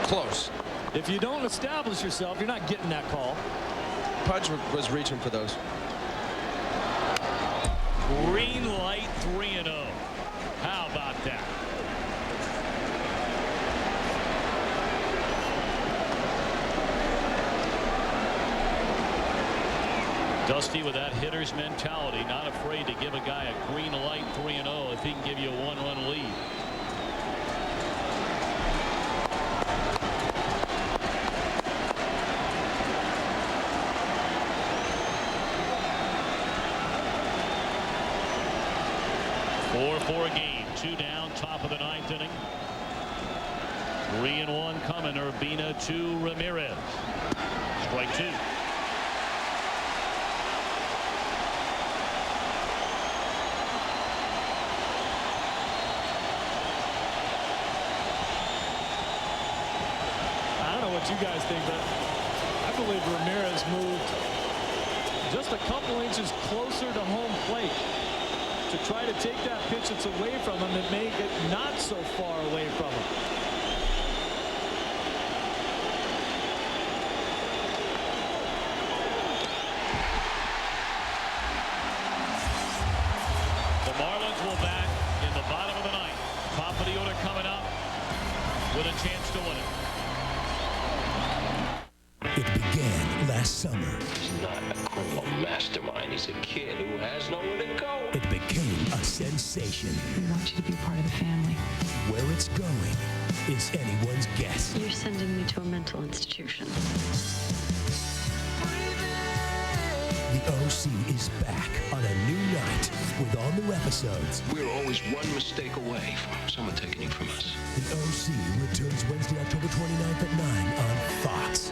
Close. If you don't establish yourself, you're not getting that call. Pudge was reaching for those. Green light, 3-0. How about that? Dusty with that hitter's mentality, not afraid to give a guy a green light, 3-0 if he can give you a 1-run lead. For a game, 2 down, top of the 9th inning. 3-1 coming. Urbina to Ramirez. Strike 2. I don't know what you guys think, but I believe Ramirez moved just a couple inches closer to home plate to try to take that pitch that's away from him and make it not so far away from him. The Marlins will bat in the bottom of the 9th. Top of the order coming up with a chance to win it. It began last summer. He's not a criminal mastermind. He's a kid who has nowhere to go. It became a sensation. We want you to be part of the family. Where it's going is anyone's guess. You're sending me to a mental institution. The OC is back on a new night with all new episodes. We're always one mistake away from someone taking you from us. The OC returns Wednesday, October 29th at 9 on Fox.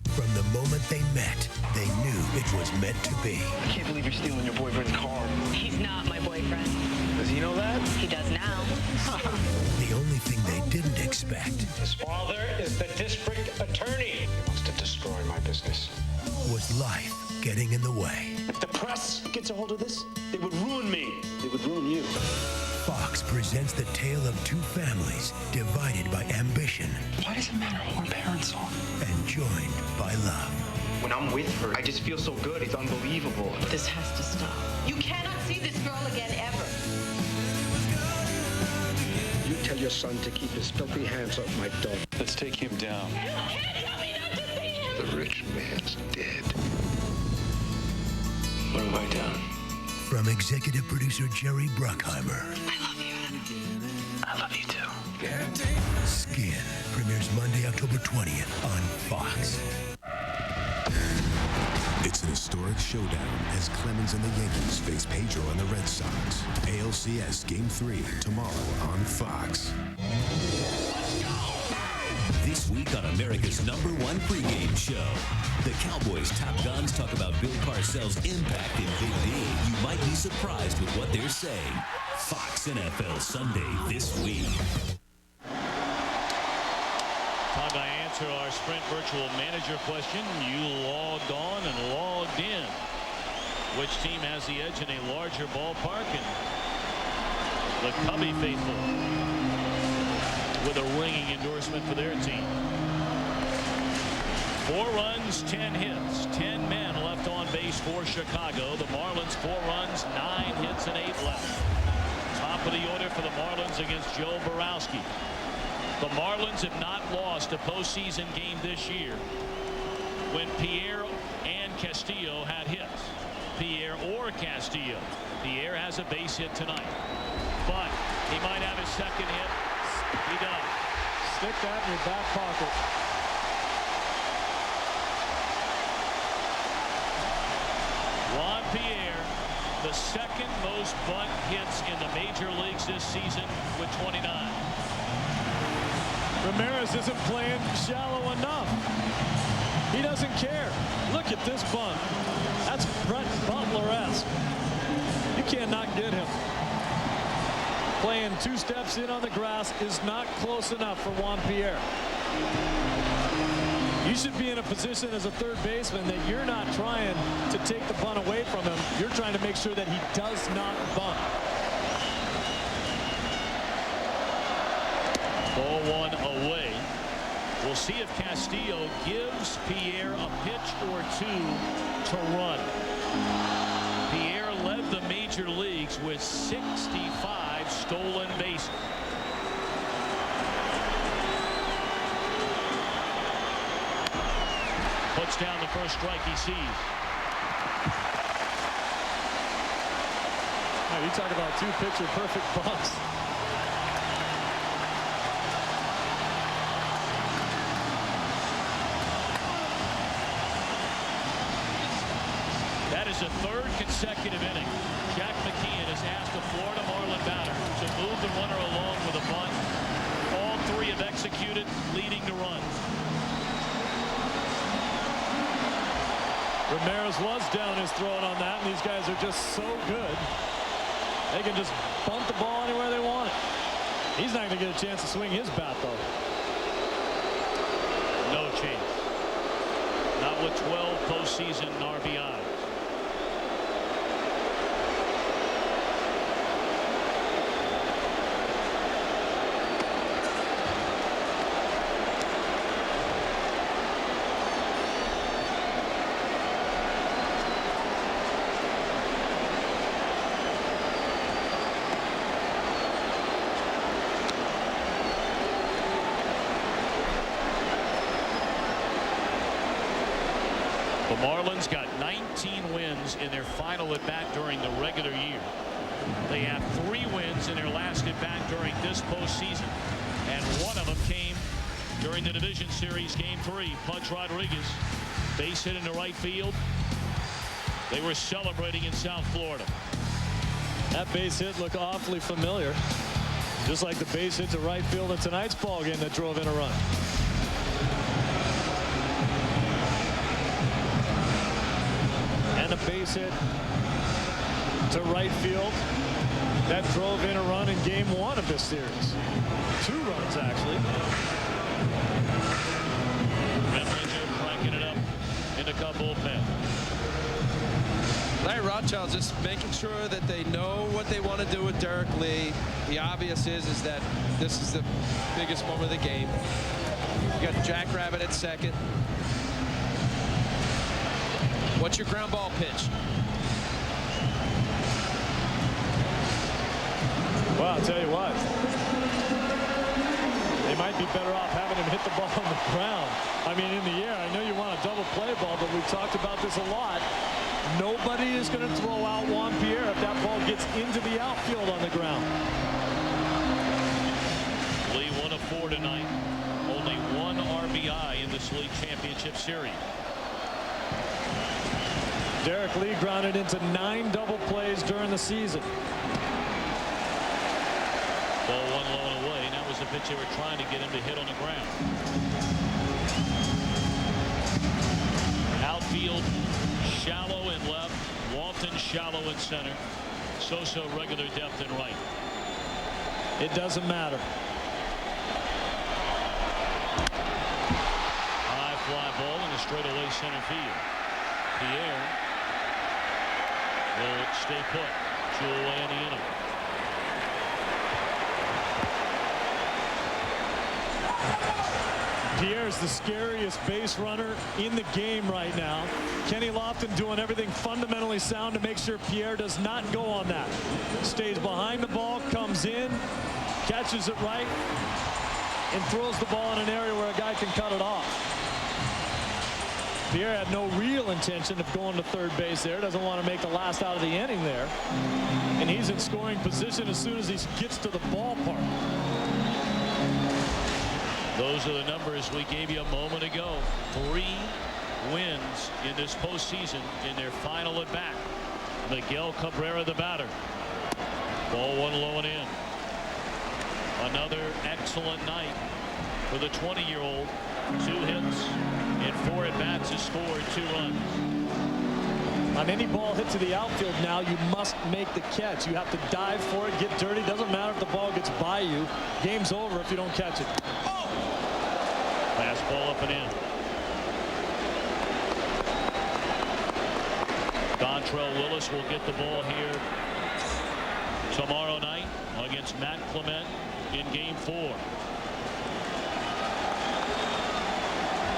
From the moment they met, they knew it was meant to be. I can't believe you're stealing your boyfriend's car. He's not my boyfriend. Does he know that? He does now. The only thing they didn't expect His father is the district attorney. He wants to destroy my business. was life getting in the way. If the press gets a hold of this, they would ruin me. They would ruin you. Fox presents the tale of two families divided by ambition. Why does it matter who our parents are? And joined by love. When I'm with her, I just feel so good. It's unbelievable. This has to stop. You cannot see this girl again ever. You tell your son to keep his filthy hands off my daughter. Let's take him down. The rich man's dead. What have I done? From executive producer Jerry Bruckheimer. I love you. I love you too. Skin premieres Monday, October 20th on Fox. It's an historic showdown as Clemens and the Yankees face Pedro and the Red Sox. ALCS Game 3 tomorrow on Fox. This week on America's #1 pregame show, the Cowboys' top guns talk about Bill Parcells' impact in Big D. You might be surprised with what they're saying. Fox NFL Sunday this week. Time to answer our Sprint Virtual Manager question. You logged on and logged in. Which team has the edge in a larger ballpark? And the Cubby faithful with a ringing endorsement for their team. 4 runs, 10 hits, 10 men left on base for Chicago. The Marlins 4 runs, 9 hits and 8 left. Top of the order for the Marlins against Joe Borowski. The Marlins have not lost a postseason game this year when Pierre and Castillo had hits. Pierre or Castillo. Pierre has a base hit tonight, but he might have his second hit. He does. Stick that in your back pocket. Juan Pierre, the second most bunt hits in the major leagues this season with 29. Ramirez isn't playing shallow enough. He doesn't care. Look at this bunt. That's Brett Butler-esque. You cannot get him. Playing 2 steps in on the grass is not close enough for Juan Pierre. You should be in a position as a third baseman that you're not trying to take the bunt away from him. You're trying to make sure that he does not bunt. Ball 1 away. We'll see if Castillo gives Pierre a pitch or two to run. Pierre led the major leagues with 65 stolen bases. Puts down the first strike he sees. Now, you talk about two picture perfect bunts. That is a third consecutive inning. Jack McKeon has asked a Florida Marlin batter to move the runner along with a bunt. All three have executed, leading to run. Ramirez was down his throat on that, and these guys are just so good. They can just bunt the ball anywhere they want it. He's not going to get a chance to swing his bat, though. No chance. Not with 12 postseason RBIs. The Marlins got 19 wins in their final at bat during the regular year. They have 3 wins in their last at bat during this postseason, and one of them came during the division series game 3. Pudge Rodriguez, base hit into right field. They were celebrating in South Florida. That base hit looked awfully familiar, just like the base hit to right field in tonight's ball game that drove in a run. And a base hit to right field that drove in a run in game 1 of this series. 2 runs, actually. Remlinger cranking it up in the Cub bullpen. Larry Rothschild just making sure that they know what they want to do with Derek Lee. The obvious is that this is the biggest moment of the game. You got Jack Rabbit at second. What's your ground ball pitch? Well, I'll tell you what. They might be better off having him hit the ball on the ground. I mean, in the air, I know you want a double play ball, but we've talked about this a lot. Nobody is going to throw out Juan Pierre if that ball gets into the outfield on the ground. Lee 1 of 4 tonight. Only 1 RBI in this league championship series. Derek Lee grounded into 9 double plays during the season. Ball 1 low and away. That was the pitch they were trying to get him to hit on the ground. Outfield shallow in left. Walton shallow in center. Sosa regular depth in right. It doesn't matter. High fly ball in the straightaway center field. Pierre will stay put. 2 away in the inning. Pierre's the scariest base runner in the game right now. Kenny Lofton doing everything fundamentally sound to make sure Pierre does not go on that. Stays behind the ball, comes in, catches it right, and throws the ball in an area where a guy can cut it off. Pierre had no real intention of going to third base there. Doesn't want to make the last out of the inning there. And he's in scoring position as soon as he gets to the ballpark. Those are the numbers we gave you a moment ago. 3 wins in this postseason in their final at bat. Miguel Cabrera, the batter. Ball 1 low and in. Another excellent night for the 20-year-old. 2 hits in 4 at bats, has scored 2 runs. On any ball hit to the outfield now, you must make the catch. You have to dive for it, get dirty. Doesn't matter if the ball gets by you. Game's over if you don't catch it. Fastball up and in. Dontrell Willis will get the ball here tomorrow night against Matt Clement in game 4.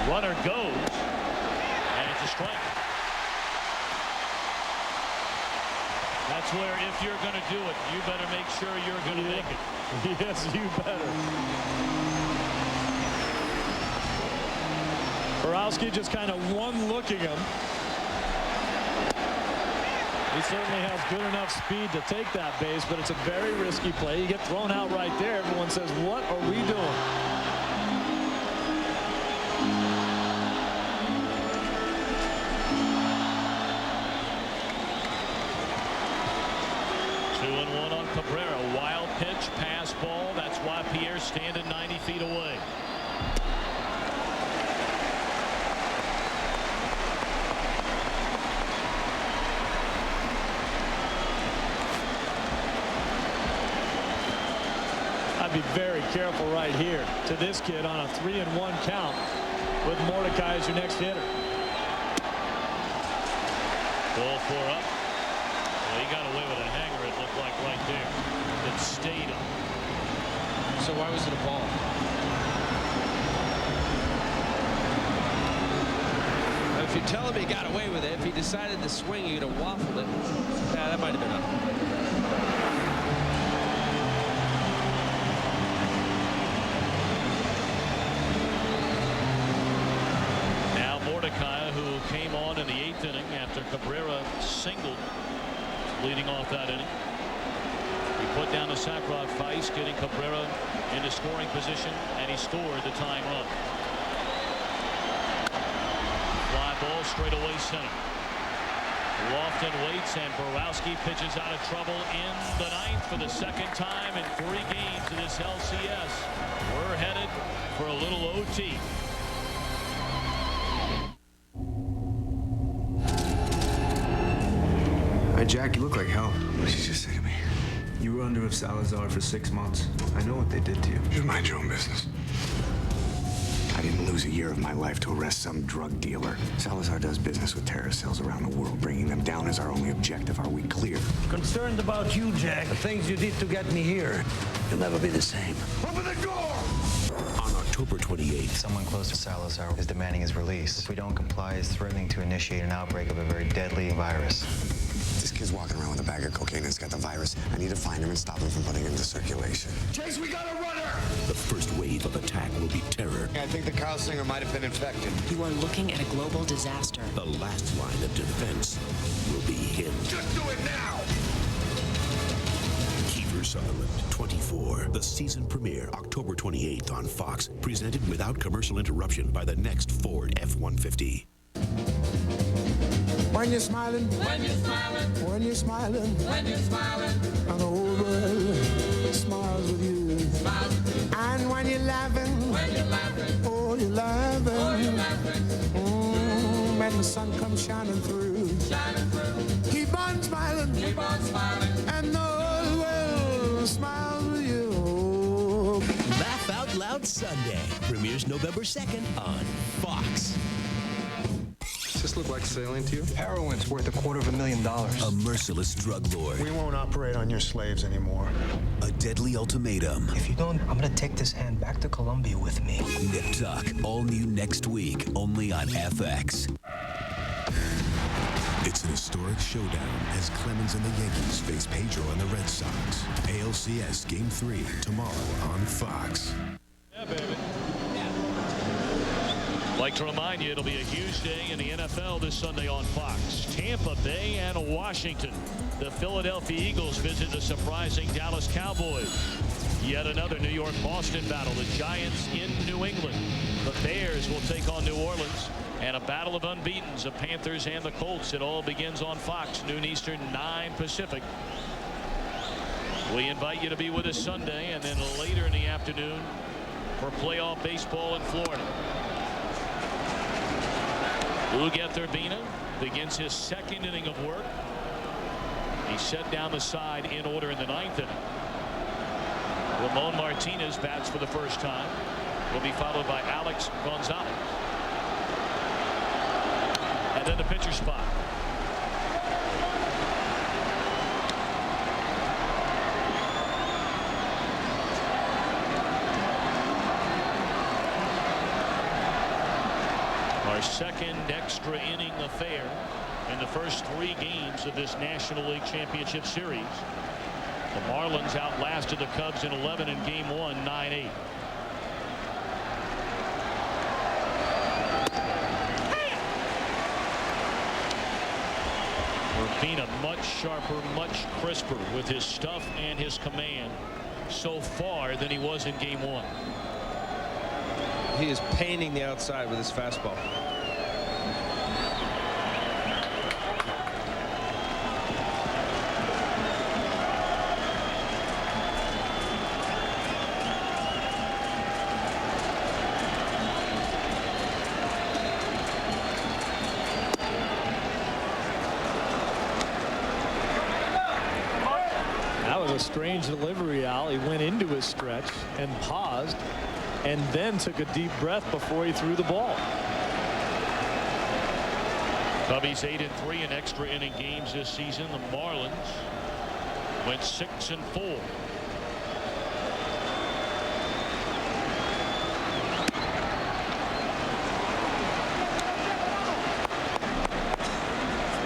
Runner goes, and it's a strike. That's where if you're going to do it, you better make sure you're going to make it. Yes, you better. Borowski just kind of one looking him. He certainly has good enough speed to take that base, but it's a very risky play. You get thrown out right there. Everyone says, what are we doing? Two and one on Cabrera. Wild pitch, pass ball. That's why Pierre's standing 90 feet away. I'd be very careful right here to this kid on a 3-1 count with Mordecai as your next hitter. Ball 4 up. Well, he got away with a hanger, it looked like, right there. It stayed up. So why was it a ball? If you're telling me he got away with it, if he decided to swing, he could have waffled it. Yeah, that might have been up. Who came on in the 8th inning after Cabrera singled, leading off that inning. He put down the sacrifice, getting Cabrera into scoring position, and he scored the tying run. Fly ball straight away center. Lofton waits, and Borowski pitches out of trouble in the 9th for the second time in 3 games of this LCS. We're headed for a little OT. Hey, Jack, you look like hell. What did you just say to me? You were under with Salazar for 6 months. I know what they did to you. Just mind your own business. I didn't lose a year of my life to arrest some drug dealer. Salazar does business with terrorist cells around the world. Bringing them down is our only objective. Are we clear? Concerned about you, Jack. The things you did to get me here. You'll never be the same. Open the door! On October 28th, someone close to Salazar is demanding his release. If we don't comply, he's threatening to initiate an outbreak of a very deadly virus. This kid's walking around with a bag of cocaine and he's got the virus. I need to find him and stop him from putting it into circulation. Chase, we got a runner! the first wave of attack will be terror. I think the cow singer might have been infected. You are looking at a global disaster. The last line of defense will be him. Just do it now! Kiefer Sutherland, 24. The season premiere, October 28th on Fox. Presented without commercial interruption by the next Ford F-150. When you're smiling, when you're smiling, when you're smiling, when you're smiling, and the whole world smiles with you. Smiles with you. And when you're laughing, oh, you're laughing, oh, you're laughing. When the sun comes shining through, keep on smiling, and the whole world smiles with you. Laugh Out Loud Sunday premieres November 2nd on Fox. Does this look like sailing to you? Heroin's worth $250,000. A merciless drug lord. We won't operate on your slaves anymore. A deadly ultimatum. If you don't, I'm gonna take this hand back to Colombia with me. Nip Tuck, all new next week, only on FX. It's an historic showdown as Clemens and the Yankees face Pedro and the Red Sox. ALCS Game 3 tomorrow on Fox. Yeah, baby. Like to remind you, it'll be a huge day in the NFL this Sunday on Fox. Tampa Bay and Washington. The Philadelphia Eagles visit the surprising Dallas Cowboys. Yet another New York-Boston battle. The Giants in New England. The Bears will take on New Orleans. And a battle of unbeatens, the Panthers and the Colts. It all begins on Fox, noon Eastern, 9 Pacific. We invite you to be with us Sunday and then later in the afternoon for playoff baseball in Florida. Ugueth Urbina begins his second inning of work. He's set down the side in order in the 9th inning. Ramon Martinez bats for the first time. Will be followed by Alex Gonzalez. And then the pitcher spot. Our second extra inning affair in the first 3 games of this National League Championship Series. The Marlins outlasted the Cubs in 11 in Game 1, 9-8. Urbina much sharper, much crisper with his stuff and his command so far than he was in Game 1. He is painting the outside with his fastball. Strange delivery, Al. He went into his stretch and paused and then took a deep breath before he threw the ball. Cubbies 8-3 in extra inning games this season. The Marlins went 6-4.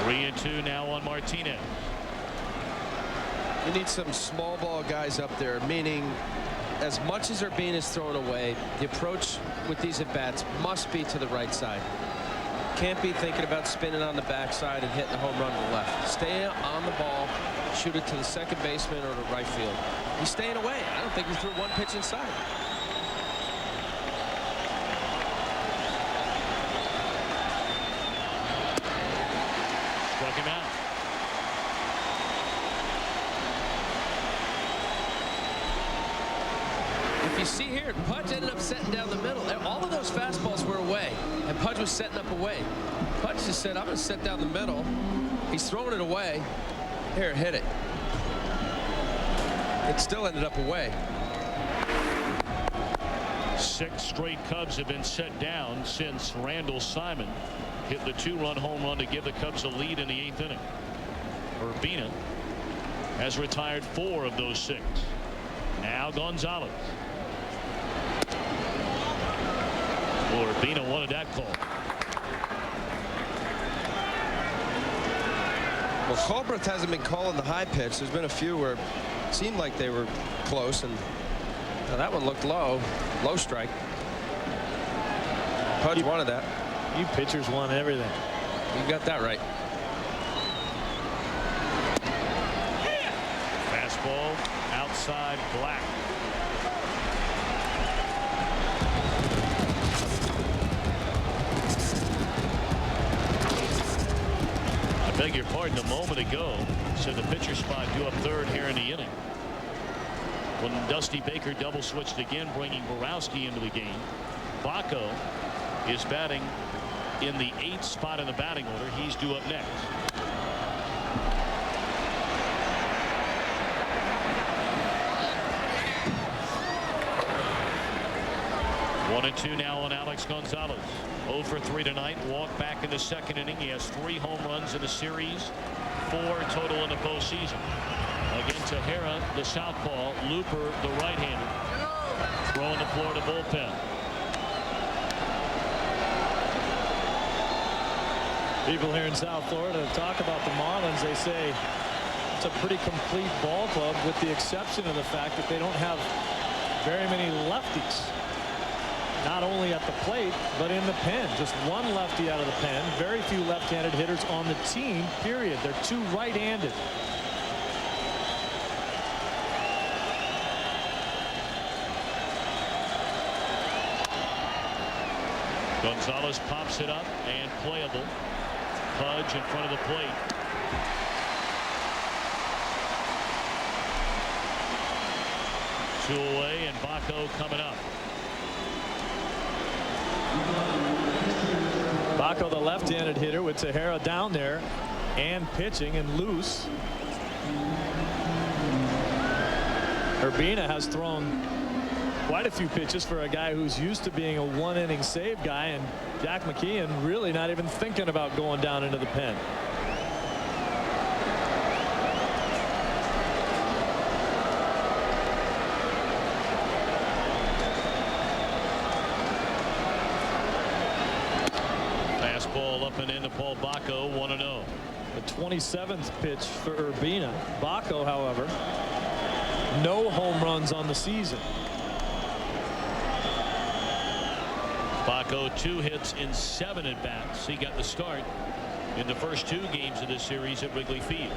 Three and 2 now on Martinez. You need some small ball guys up there, meaning as much as Urbina is thrown away, the approach with these at bats must be to the right side. Can't be thinking about spinning on the backside and hitting the home run to the left. Stay on the ball, shoot it to the second baseman or to right field. He's staying away. I don't think he threw one pitch inside. Struck him out. If you see here, Pudge ended up setting down the middle. All of those fastballs were away, and Pudge was setting up away. Pudge just said, I'm going to set down the middle. He's throwing it away. Here, hit it. It still ended up away. 6 straight Cubs have been set down since Randall Simon hit the 2-run home run to give the Cubs a lead in the 8th inning. Urbina has retired 4 of those 6. Now Gonzalez. Urbina wanted that call. Well, Colbreth hasn't been calling the high pitch. There's been a few where it seemed like they were close, and that one looked low strike. Pudge wanted that. You pitchers want everything. You got that right. Fastball outside Black. I beg your pardon, a moment ago said the pitcher spot due up third here in the inning. When Dusty Baker double switched again, bringing Borowski into the game. Baco is batting in the 8th spot in the batting order. He's due up next. One and 2 now on Alex Gonzalez. 0 for 3 tonight. Walk back in the 2nd inning. He has 3 home runs in the series, 4 total in the postseason. Again, Tejera, the southpaw. Looper, the right-hander. Throwing the Florida bullpen. People here in South Florida talk about the Marlins. They say it's a pretty complete ball club, with the exception of the fact that they don't have very many lefties. Not only at the plate, but in the pen. Just one lefty out of the pen. Very few left-handed hitters on the team, period. They're 2 right-handed. Gonzalez pops it up and playable. Pudge in front of the plate. Two away, and Baco coming up. Baco, the left-handed hitter, with Tejera down there and pitching and loose. Urbina has thrown quite a few pitches for a guy who's used to being a 1-inning save guy, and Jack McKeon really not even thinking about going down into the pen. Fastball up and into Paul Bacco, 1-0. The 27th pitch for Urbina. Bacco, however, no home runs on the season. Bacco 2 hits in 7 at bats. He got the start in the first 2 games of this series at Wrigley Field.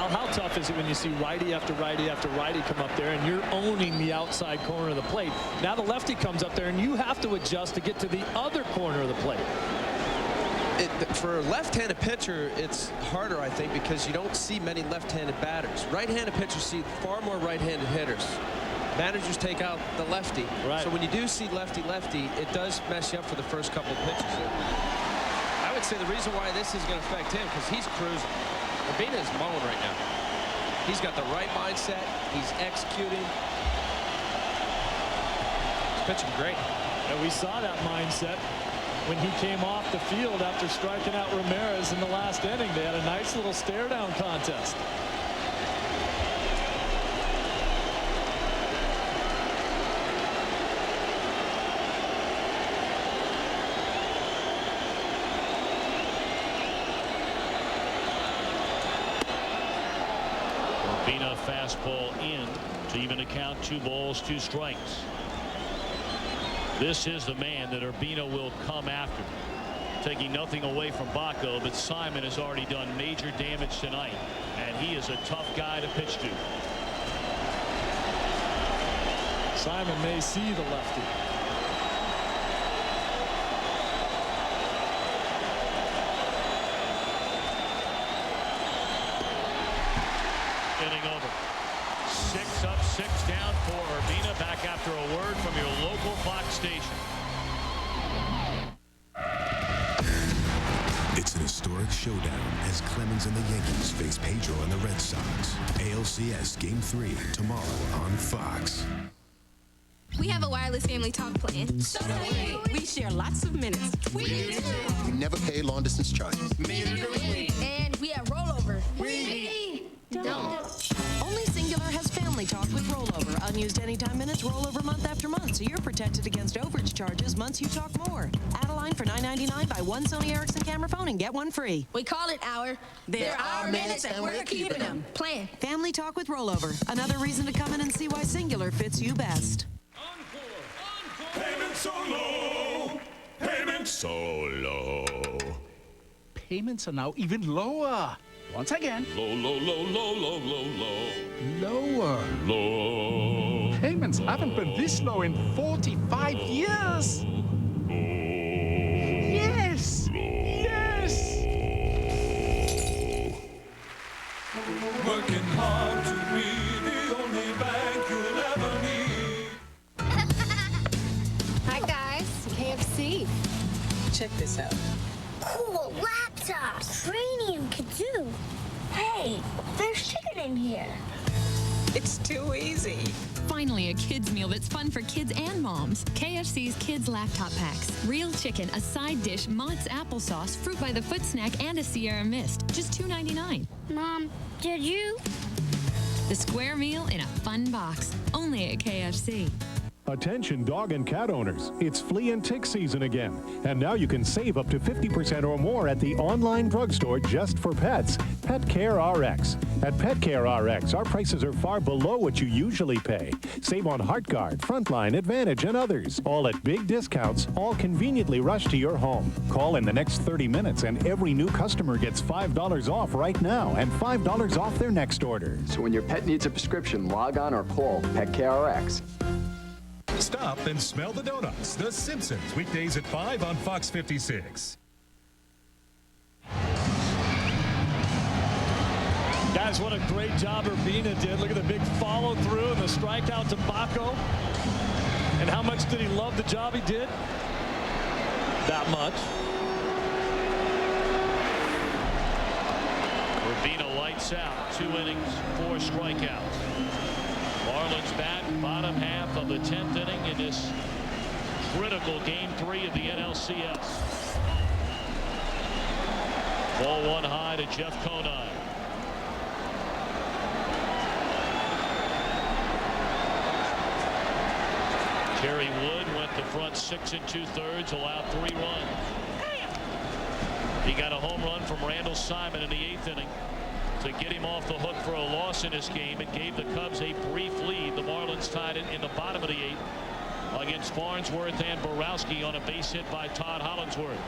How tough is it when you see righty after righty after righty come up there and you're owning the outside corner of the plate? Now the lefty comes up there and you have to adjust to get to the other corner of the plate. For a left-handed pitcher, it's harder, I think, because you don't see many left-handed batters. Right-handed pitchers see far more right-handed hitters. Managers take out the lefty. Right. So when you do see lefty-lefty, it does mess you up for the first couple of pitches. I would say the reason why this is going to affect him, because he's cruising. Urbina is mowing right now. He's got the right mindset. He's executing. He's pitching great. And we saw that mindset when he came off the field after striking out Ramirez in the last inning. They had a nice little stare-down contest. Urbina fastball in to even account 2 balls 2 strikes. This is the man that Urbina will come after. Taking nothing away from Bacco, but Simon has already done major damage tonight, and he is a tough guy to pitch to. Simon may see the lefty. Inning over. 6 up, 6 down for Urbina. Back after a word from your local Fox station. It's an historic showdown as Clemens and the Yankees face Pedro and the Red Sox. ALCS Game 3 tomorrow on Fox. We have a wireless family talk plan. So do we. We share lots of minutes. We do. We never pay long distance charges. Neither do we. And we have rollover. We don't. Only Singular has Family Talk with rollover. Unused anytime minutes rollover month after month, so you're protected against overage charges months you talk more. Add a line for $9.99, buy 1 Sony Ericsson camera phone and get 1 free. We call it our. They're our minutes and we're keeping them. Plan. Family Talk with rollover. Another reason to come in and see why Singular fits you best. Payment so low. Payment so low. Payments are now even lower. Once again. Low, low, low, low, low, low, low. Lower. Low. Payments haven't been this low in 45 years. Yes. Yes. Working hard to be the only bank you'll ever need. Hi, guys. KFC. Check this out. Cool laptop. Training Kazoo. Hey, there's chicken in here. It's too easy. Finally, a kids meal that's fun for kids and moms. KFC's Kids Laptop Packs. Real chicken, a side dish, Mott's applesauce, fruit by the foot snack, and a Sierra Mist. Just $2.99. Mom, did you? The square meal in a fun box. Only at KFC. Attention dog and cat owners, it's flea and tick season again. And now you can save up to 50% or more at the online drugstore just for pets, Pet Care RX. At Pet Care RX, our prices are far below what you usually pay. Save on HeartGuard, Frontline, Advantage, and others. All at big discounts, all conveniently rushed to your home. Call in the next 30 minutes and every new customer gets $5 off right now and $5 off their next order. So when your pet needs a prescription, log on or call Pet Care RX. Stop and smell the donuts. The Simpsons, weekdays at 5 on Fox 56. Guys, what a great job Urbina did. Look at the big follow through and the strikeout to Bacco. And how much did he love the job he did? That much. Urbina lights out. 2 innings, 4 strikeouts. Marlins bat, bottom half of the 10th inning in this critical Game 3 of the NLCS. Ball one high to Jeff Conine. Terry Wood went the front 6 2/3, allowed 3 runs. He got a home run from Randall Simon in the 8th inning to get him off the hook for a loss in this game. It gave the Cubs a brief lead. The Marlins tied it in the bottom of the 8th against Farnsworth and Borowski on a base hit by Todd Hollandsworth.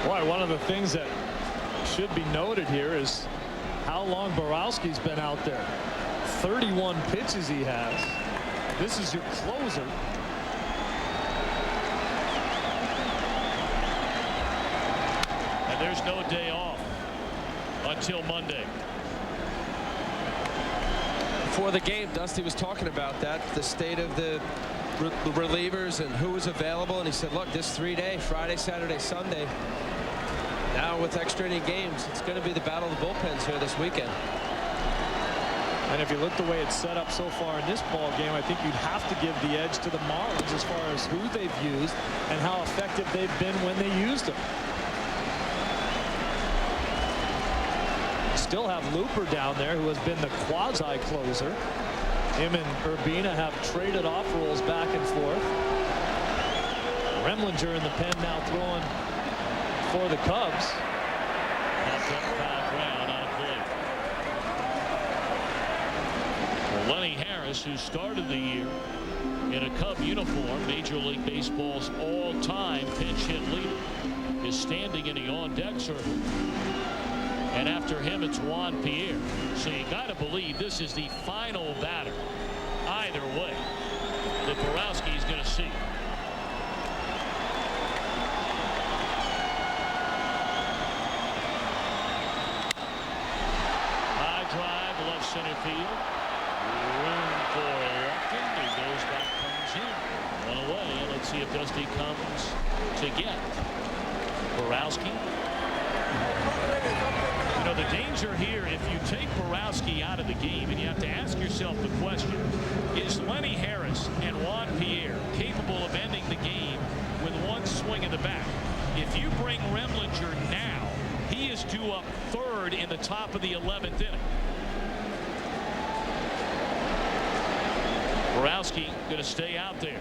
Boy, one of the things that should be noted here is how long Borowski's been out there. 31 pitches he has. This is your closer. And there's no day off until Monday. Before the game, Dusty was talking about that, the state of the relievers and who was available, and he said, look, this 3-day, Friday, Saturday, Sunday, now with extra inning games, it's going to be the battle of the bullpens here this weekend. And if you look the way it's set up so far in this ball game, I think you'd have to give the edge to the Marlins as far as who they've used and how effective they've been when they used them. Still have Looper down there, who has been the quasi closer. Him and Urbina have traded off roles back and forth. Remlinger in the pen now throwing for the Cubs. Popped up foul ground on a play. Well, Lenny Harris, who started the year in a Cub uniform, Major League Baseball's all-time pinch hit leader, is standing in the on-deck circle. And after him, it's Juan Pierre. So you got to believe this is the final batter, either way, that Borowski is going to see. High drive, left center field. Room for Larkin. He goes back, comes in. One away. Let's see if Dusty comes to get Borowski. You know, the danger here, if you take Borowski out of the game, and you have to ask yourself the question, is Lenny Harris and Juan Pierre capable of ending the game with one swing of the bat? If you bring Remlinger now, he is due up third in the top of the 11th inning. Borowski going to stay out there.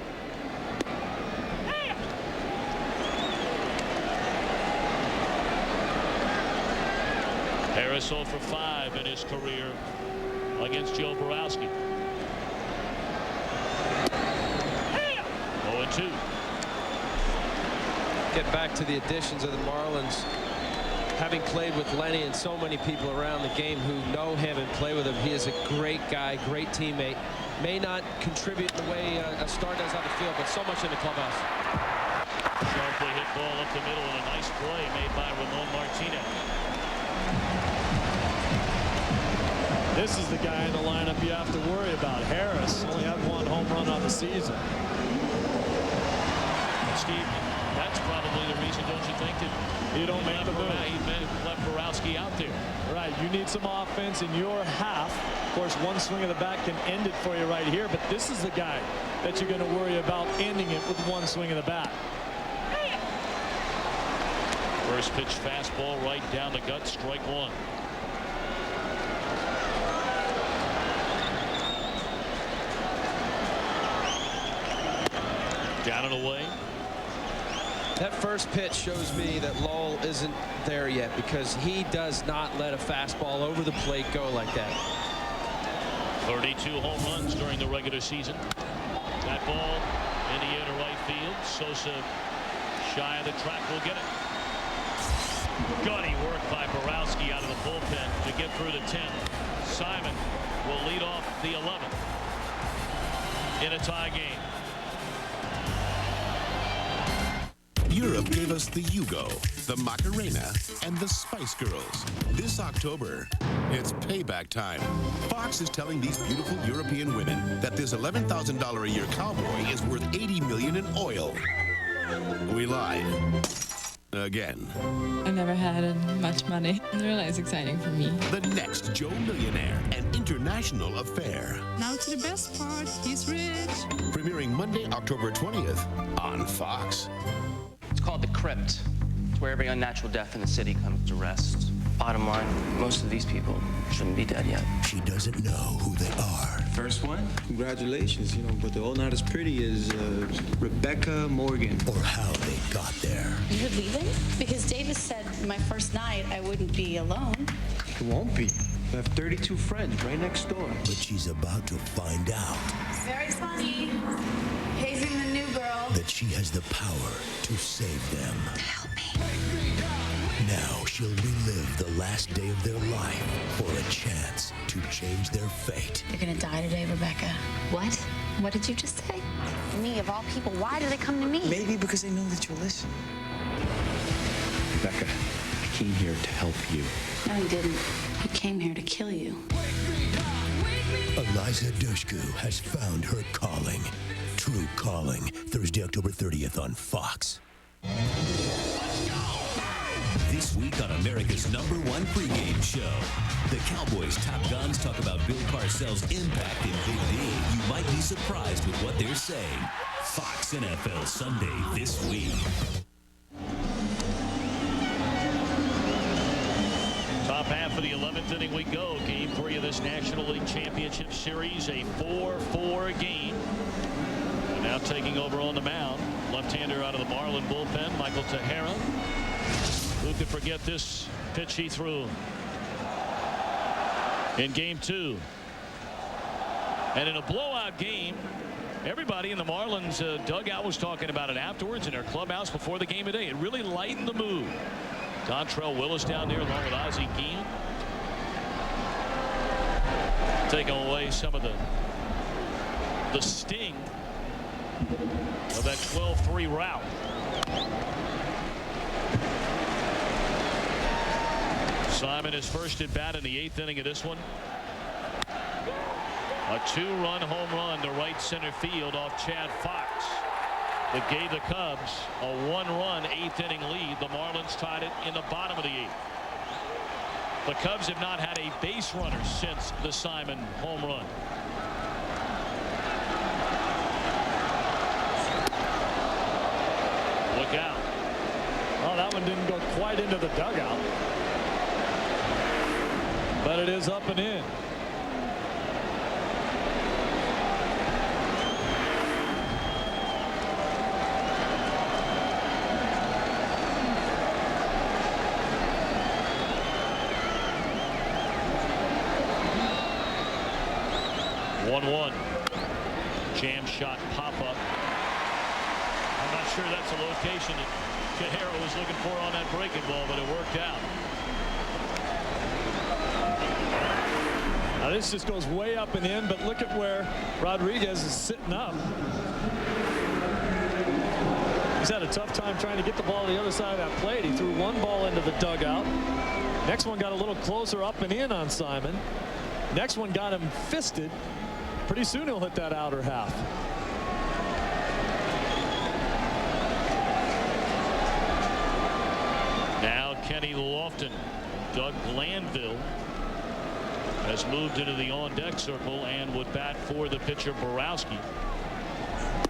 Harris 0 for 5 in his career against Joe Borowski. 0-2. Get back to the additions of the Marlins. Having played with Lenny and so many people around the game who know him and play with him, he is a great guy, great teammate. May not contribute the way a star does on the field, but so much in the clubhouse. Sharply hit ball up the middle, and a nice play made by Ramon Martinez. This is the guy in the lineup you have to worry about. Harris only had 1 home run on the season. Steve, that's probably the reason, don't you think, that you don't make the move. He left Borowski out there. Right, you need some offense in your half. Of course, one swing of the bat can end it for you right here, but this is the guy that you're going to worry about ending it with one swing of the bat. First pitch fastball right down the gut, strike 1. Down and away. That first pitch shows me that Lowell isn't there yet, because he does not let a fastball over the plate go like that. 32 home runs during the regular season. That ball in the air to right field. Sosa shy of the track will get it. Gutty work by Borowski out of the bullpen to get through the 10th. Simon will lead off the 11th in a tie game. Europe gave us the Yugo, the Macarena, and the Spice Girls. This October, it's payback time. Fox is telling these beautiful European women that this $11,000 a year cowboy is worth $80 million in oil. We lied. Again. I never had much money. It's really exciting for me. The next Joe Millionaire, an international affair. Now to the best part, he's rich. premiering Monday, October 20th on Fox. It's called The Crypt. It's where every unnatural death in the city comes to rest. Bottom line, most of these people shouldn't be dead yet. She doesn't know who they are. First one? Congratulations, but they're all not as pretty as Rebecca Morgan. Or how they got there. You're leaving? Because Davis said my first night I wouldn't be alone. It won't be. I have 32 friends right next door. But she's about to find out. Very funny. Hazing the new girl. That she has the power to save them. Help me. Now she'll relive the last day of their life for a chance to change their fate. You're gonna die today, Rebecca. What? What did you just say? Me, of all people, why do they come to me? Maybe because they know that you'll listen. Rebecca, I came here to help you. No, he didn't. He came here to kill you. Eliza Dushku has found her calling. True Calling, Thursday, October 30th on Fox. This week on America's #1 pregame show, the Cowboys' top guns talk about Bill Parcells' impact in Big D. You might be surprised with what they're saying. Fox NFL Sunday this week. Top half of the 11th inning we go. Game 3 of this National League Championship Series, a 4-4 game. And now taking over on the mound, left-hander out of the Marlin bullpen, Michael Tejera. Who could forget this pitch he threw in Game 2? And in a blowout game, everybody in the Marlins dugout was talking about it afterwards in their clubhouse before the game today. It really lightened the mood. Dontrell Willis down there along with Ozzie Guillen, taking away some of the sting of that 12-3 rout. Simon is first at bat in the 8th inning of this one. A 2-run home run to right center field off Chad Fox that gave the Cubs a 1-run 8th inning lead. The Marlins tied it in the bottom of the 8th. The Cubs have not had a base runner since the Simon home run. Look out. Oh, that one didn't go quite into the dugout. But it is up and in. Jam shot pop up. I'm not sure that's the location that Tejera was looking for on that breaking ball, but it worked out. Now this just goes way up and in, but look at where Rodriguez is sitting up. He's had a tough time trying to get the ball to the other side of that plate. He threw one ball into the dugout. Next one got a little closer up and in on Simon. Next one got him fisted. Pretty soon he'll hit that outer half. Now Kenny Lofton. Doug Glanville has moved into the on-deck circle and would bat for the pitcher Borowski,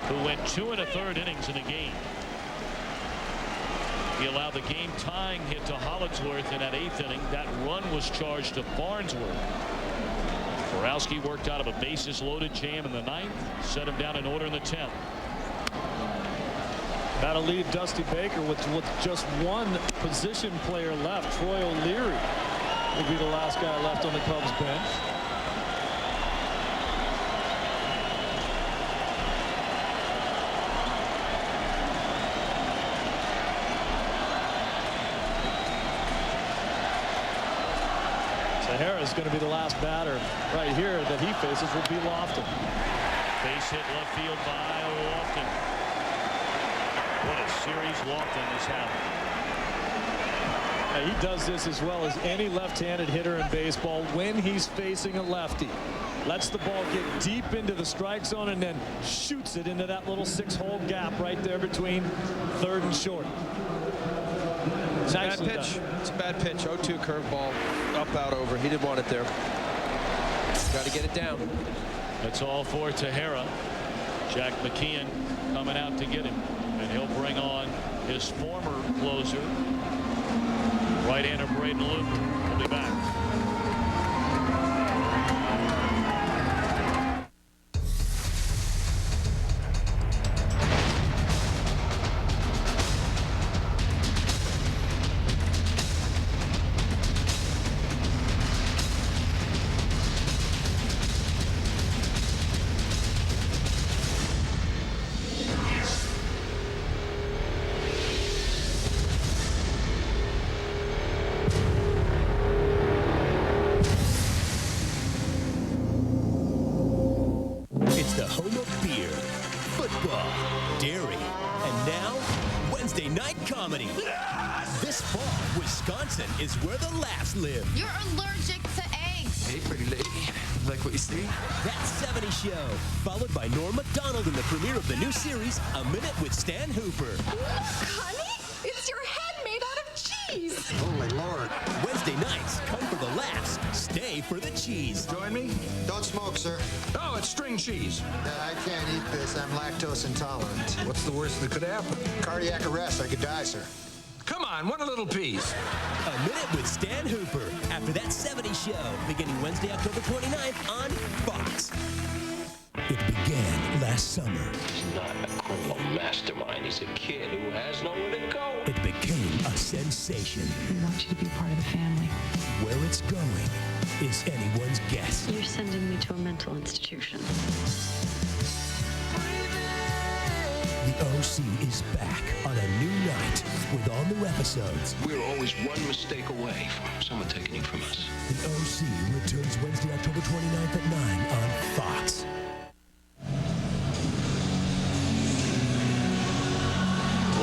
who went 2 1/3 innings in the game. He allowed the game-tying hit to Hollingsworth in that 8th inning. That run was charged to Farnsworth. Borowski worked out of a bases-loaded jam in the 9th, set him down in order in the 10th. That'll leave Dusty Baker with just one position player left. Troy O'Leary will be the last guy left on the Cubs bench. Tejera is going to be the last batter right here that he faces will be Lofton. Base hit left field by Lofton. What a series Lofton has had. He does this as well as any left-handed hitter in baseball when he's facing a lefty. Lets the ball get deep into the strike zone and then shoots it into that little 6-hole gap right there between third and short. It's a bad pitch. It's a bad pitch. 0-2 curveball. Up, out, over. He didn't want it there. Got to get it down. That's all for Tejera. Jack McKeon coming out to get him, and he'll bring on his former closer, right-hander Braden Looper. We'll be back. It's the home of beer, football, dairy, and now Wednesday night comedy. This fall, Wisconsin is where the laughs live. You're allergic to eggs. Hey, pretty lady. Like what you see? That 70 Show, followed by Norm Macdonald in the premiere of the new series, A Minute with Stan Hooper. Look, honey, it's your head made out of cheese. Oh, my Lord. Wednesday nights, come for the laughs, stay for the cheese. Join me? Don't smoke, sir. Oh, it's string cheese. I can't eat this. I'm lactose intolerant. What's the worst that could happen? Cardiac arrest. I could die, sir. Come on, what a little piece. A Minute with Stan Hooper, after that 70 Show, beginning Wednesday, October 29th on Fox. It began last summer. He's not a criminal mastermind. He's a kid who has nowhere to go. It became a sensation. We want you to be part of the family. Where it's going is anyone's guess. You're sending me to a mental institution. The OC is back on a new night with all new episodes. We're always one mistake away from someone taking you from us. The OC returns Wednesday, October 29th at 9 on Fox.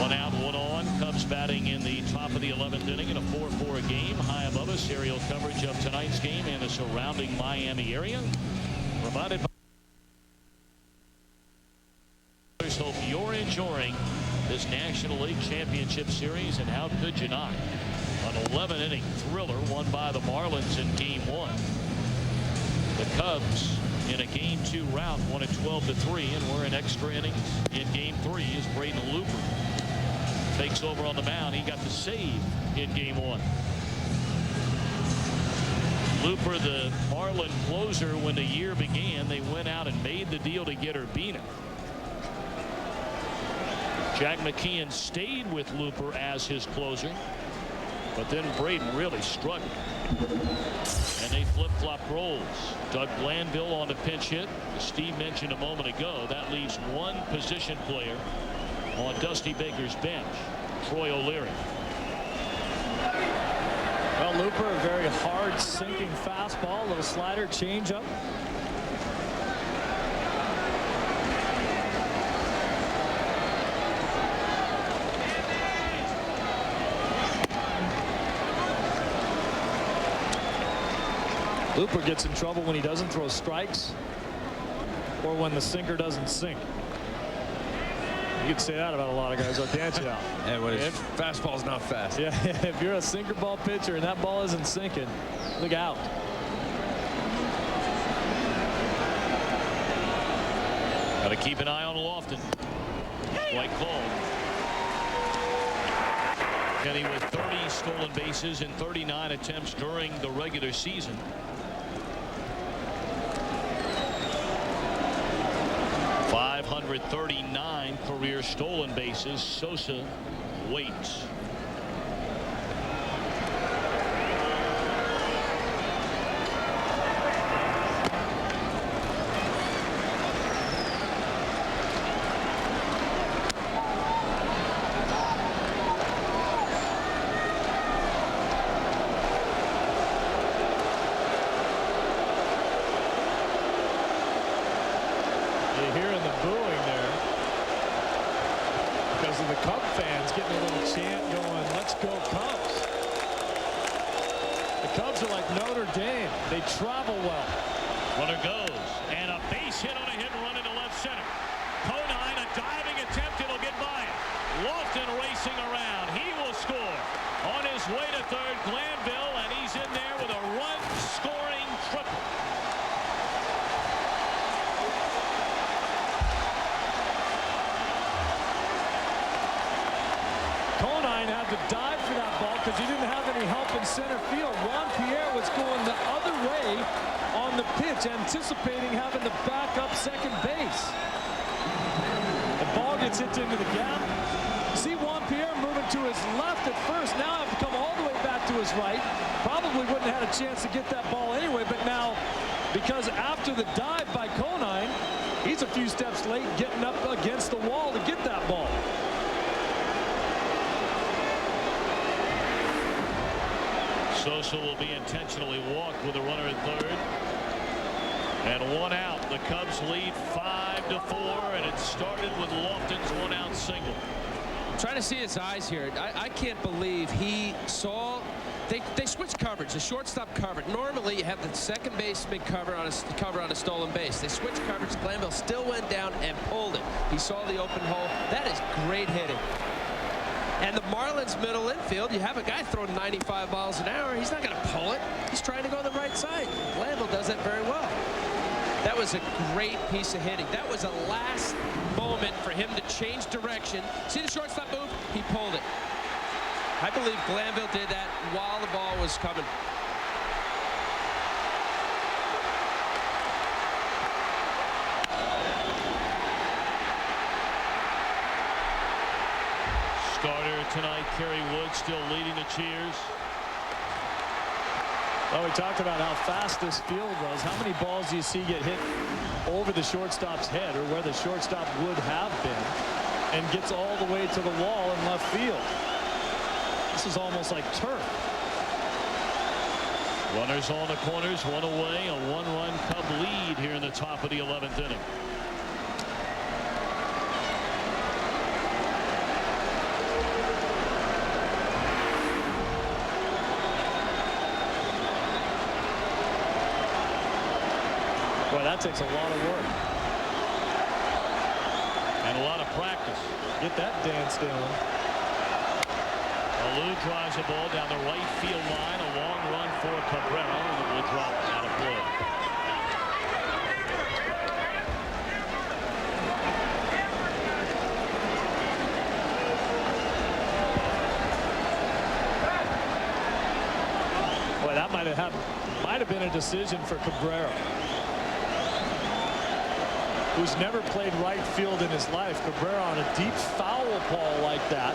One out, one on. Cubs batting in the top of the 11th inning in a 4-4 game. High above us, aerial coverage of tonight's game and the surrounding Miami area. Provided by... Hope you're enjoying this National League Championship Series, and how could you not? An 11-inning thriller won by the Marlins in Game 1. The Cubs in a Game 2 rout won it 12-3, and we're in extra innings in Game 3 as Braden Looper takes over on the mound. He got the save in Game 1. Looper, the Marlin closer, when the year began, they went out and made the deal to get Urbina. Jack McKeon stayed with Looper as his closer, but then Braden really struggled. And they flip-flop roles. Doug Glanville on the pinch hit. As Steve mentioned a moment ago, that leaves one position player on Dusty Baker's bench, Troy O'Leary. Well, Looper, a very hard sinking fastball, a little slider, changeup. Looper gets in trouble when he doesn't throw strikes or when the sinker doesn't sink. You could say that about a lot of guys, can't you? And when his fastball's not fast. Yeah, if you're a sinker ball pitcher and that ball isn't sinking, look out. Got to keep an eye on Lofton. Strike called. Kenny with 30 stolen bases in 39 attempts during the regular season. .539 career stolen bases. Sosa waits. They travel well. Runner goes, and a base hit on a hit and run into left center. Conine, a diving attempt, it'll get by it. Lofton racing around. He will score. On his way to third, Glanville, and he's in there with a run-scoring triple. had to dive for that ball because he didn't have any help in center field. Juan Pierre was going the other way on the pitch, anticipating having to back up second base. The ball gets hit into the gap. See Juan Pierre moving to his left at first. Now have to come all the way back to his right. Probably wouldn't have had a chance to get that ball anyway, but now, because after the dive by Conine, he's a few steps late getting up against the wall to get that ball. Sosa will be intentionally walked with a runner at third. And one out. The Cubs lead 5-4, and it started with Lofton's one-out single. I'm trying to see his eyes here. I can't believe he saw. They switched coverage. The shortstop covered. Normally, you have the second baseman cover on a stolen base. They switched coverage. Glanville still went down and pulled it. He saw the open hole. That is great hitting. And the Marlins middle infield, you have a guy throwing 95 miles an hour. He's not going to pull it. He's trying to go the right side. Glanville does that very well. That was a great piece of hitting. That was a last moment for him to change direction. See the shortstop move? He pulled it. I believe Glanville did that while the ball was coming. Starter tonight, Kerry Wood, still leading the cheers. Well, we talked about how fast this field was. How many balls do you see get hit over the shortstop's head, or where the shortstop would have been, and gets all the way to the wall in left field? This is almost like turf. Runners on the corners, one away, a one-run Cub lead here in the top of the 11th inning. Boy, that takes a lot of work. And a lot of practice. Get that dance down. Lou drives the ball down the right field line. A long run for Cabrera that will drop out of play. Boy, that might have been a decision for Cabrera, who's never played right field in his life. Cabrera on a deep foul ball like that.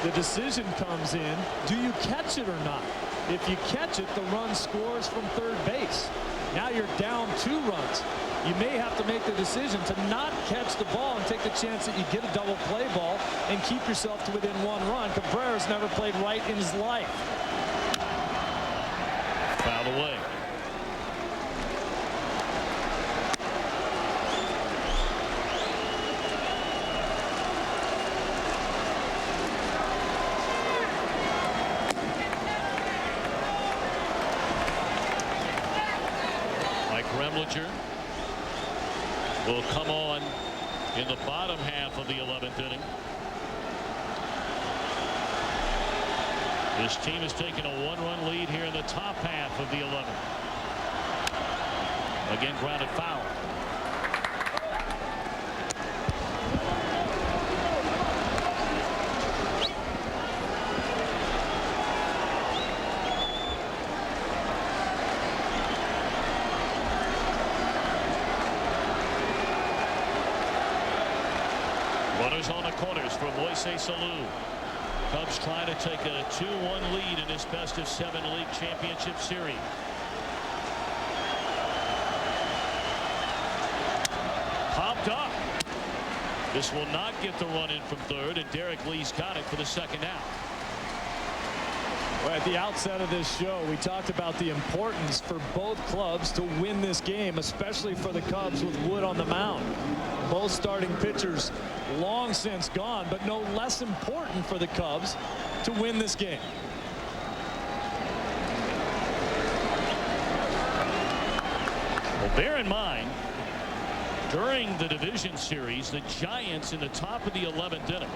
The decision comes in, do you catch it or not? If you catch it, the run scores from third base. Now you're down 2 runs. You may have to make the decision to not catch the ball and take the chance that you get a double play ball and keep yourself to within 1 run. Cabrera's never played right in his life. Fouled away. Will come on in the bottom half of the 11th inning. This team has taken a 1-run lead here in the top half of the 11th. Again, grounded foul. Runners on the corners for Moises Alou. Cubs trying to take a 2-1 lead in this best-of-7 league championship series. Popped up. This will not get the run in from third, and Derek Lee's got it for the second out. Well, at the outset of this show, we talked about the importance for both clubs to win this game, especially for the Cubs with Wood on the mound. Both starting pitchers long since gone, but no less important for the Cubs to win this game. Well, bear in mind, during the division series, the Giants in the top of the 11th inning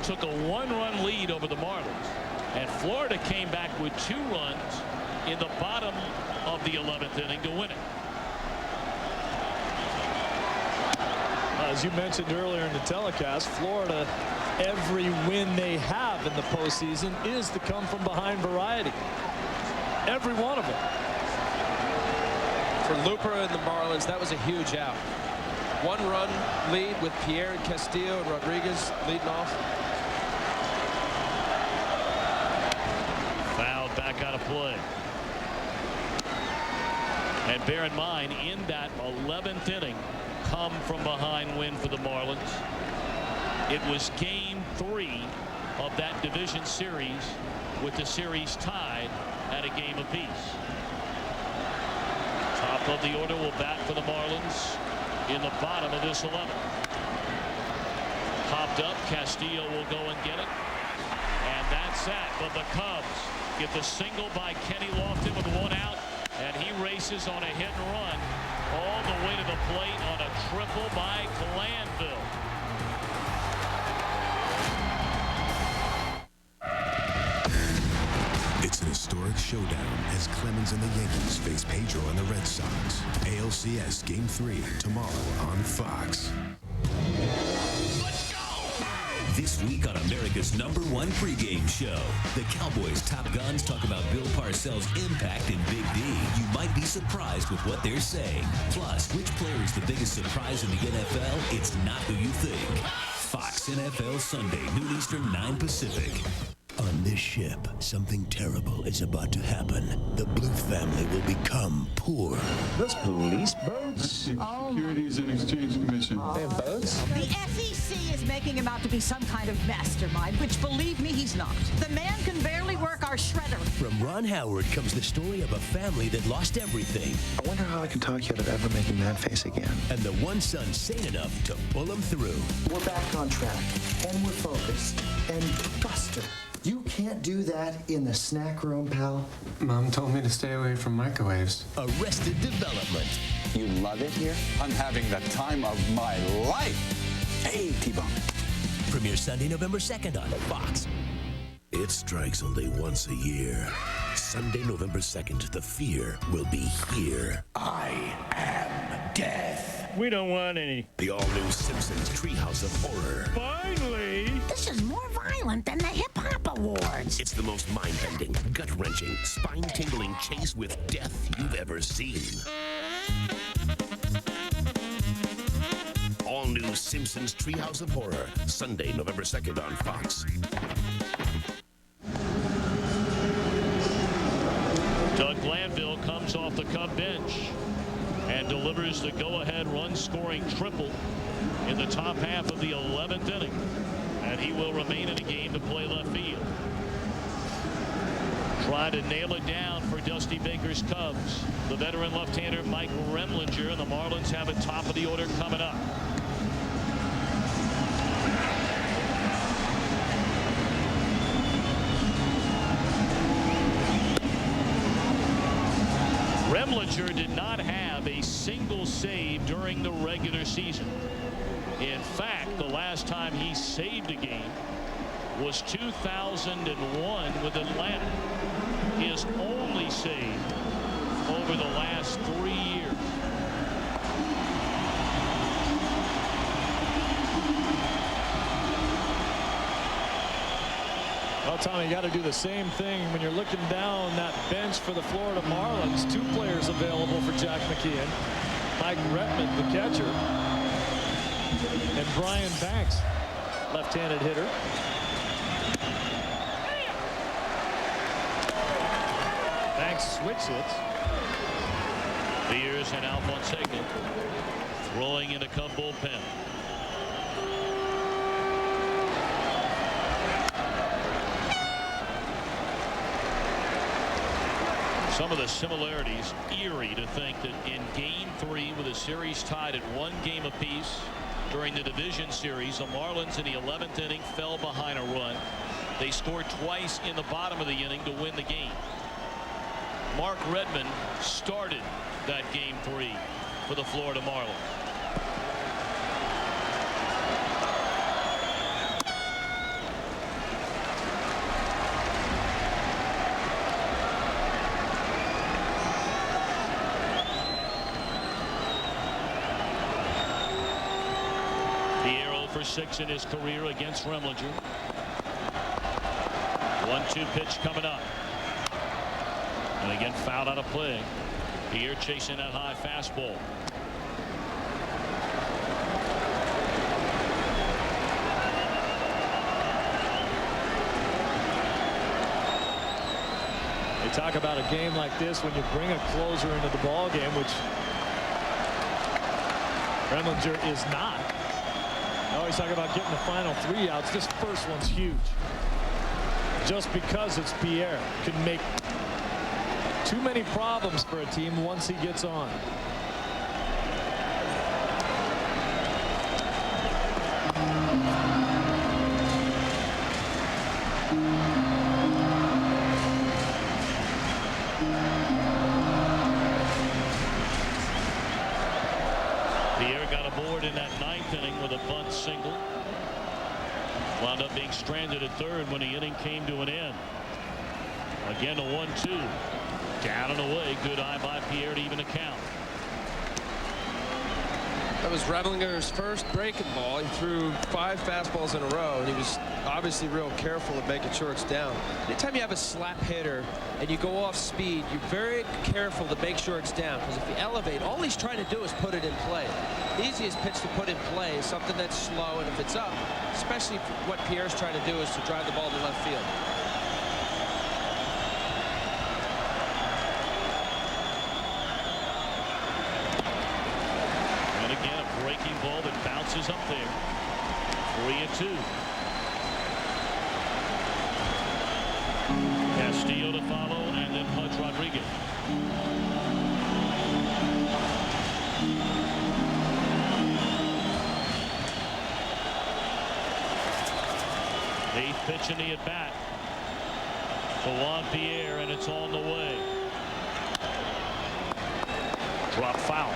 took a 1-run lead over the Marlins, and Florida came back with 2 runs in the bottom of the 11th inning to win it. As you mentioned earlier in the telecast, Florida, every win they have in the postseason is the come from behind variety. Every one of them. For Looper and the Marlins, that was a huge out. 1-run lead with Pierre and Castillo and Rodriguez leading off. Fouled back out of play. And bear in mind, in that 11th inning, come from behind win for the Marlins, it was game 3 of that division series, with the series tied at a game apiece. Top of the order will bat for the Marlins in the bottom of this 11th. Popped up, Castillo will go and get it. And that's that. But the Cubs get the single by Kenny Lofton with 1 out. And he races on a hit and run all the way to the plate on a triple by Glanville. It's an historic showdown as Clemens and the Yankees face Pedro and the Red Sox. ALCS Game 3 tomorrow on Fox. This week on America's #1 pregame show, the Cowboys' top guns talk about Bill Parcells' impact in Big D. You might be surprised with what they're saying. Plus, which player is the biggest surprise in the NFL? It's not who you think. Fox NFL Sunday, noon Eastern, 9 Pacific. On this ship, something terrible is about to happen. The Bluth family will become poor. Those police boats? Securities and Exchange Commission. They have boats? The SEC is making him out to be some kind of mastermind, which, believe me, he's not. The man can barely work our shredder. From Ron Howard comes the story of a family that lost everything. I wonder how I can talk you out of ever making that face again. And the one son sane enough to pull him through. We're back on track, and we're focused. And Buster, you can't do that in the snack room, pal. Mom told me to stay away from microwaves. Arrested Development. You love it here? I'm having the time of my life. Hey, T-Bone. Premiere Sunday, November 2nd on Fox. It strikes only once a year. Sunday, November 2nd, the fear will be here. I am death. We don't want any. The all-new Simpsons Treehouse of Horror. Finally! This is more violent than the Hip-Hop Awards. It's the most mind-bending, gut-wrenching, spine-tingling chase with death you've ever seen. All-new Simpsons Treehouse of Horror. Sunday, November 2nd on Fox. Doug Glanville comes off the Cub bench and delivers the go-ahead run-scoring triple in the top half of the 11th inning. And he will remain in a game to play left field. Trying to nail it down for Dusty Baker's Cubs. The veteran left-hander Mike Remlinger, and the Marlins have a top of the order coming up. Remlinger did not have a single save during the regular season. In fact, the last time he saved a game was 2001 with Atlanta. His only save over the last 3 years. Well, Tommy, you got to do the same thing when you're looking down that bench for the Florida Marlins. 2 players available for Jack McKeon. Mike Redmond, the catcher, and Brian Banks, left-handed hitter. Banks switch hits. Beers and Alfonseca throwing in the Cub bullpen. Some of the similarities, eerie to think that in game 3 with a series tied at 1 game apiece during the division series, the Marlins in the 11th inning fell behind a run. They scored twice in the bottom of the inning to win the game. Mark Redmond started that game 3 for the Florida Marlins. for 6 in his career against Remlinger. 1-2 pitch coming up. And again, fouled out of play. Pierre chasing that high fastball. They talk about a game like this when you bring a closer into the ball game, which Remlinger is not. I always talk about getting the final 3 outs. This first one's huge. Just because it's Pierre can make too many problems for a team once he gets on. Pierre got aboard in that 9th inning with a bunt single. Wound up being stranded at third when the inning came to an end. Again, a 1-2. Down and away. Good eye by Pierre to even the count. That was Remlinger's first breaking ball. He threw 5 fastballs in a row, and he was obviously real careful of making sure it's down. Anytime you have a slap hitter and you go off speed, you're very careful to make sure it's down, because if you elevate, all he's trying to do is put it in play. The easiest pitch to put in play is something that's slow, and if it's up, especially what Pierre's trying to do is to drive the ball to left field. Breaking ball that bounces up there. 3-2. Castillo to follow, and then Pudge Rodriguez. Eighth pitch in the at bat for Juan Pierre, and it's on the way. Drop foul.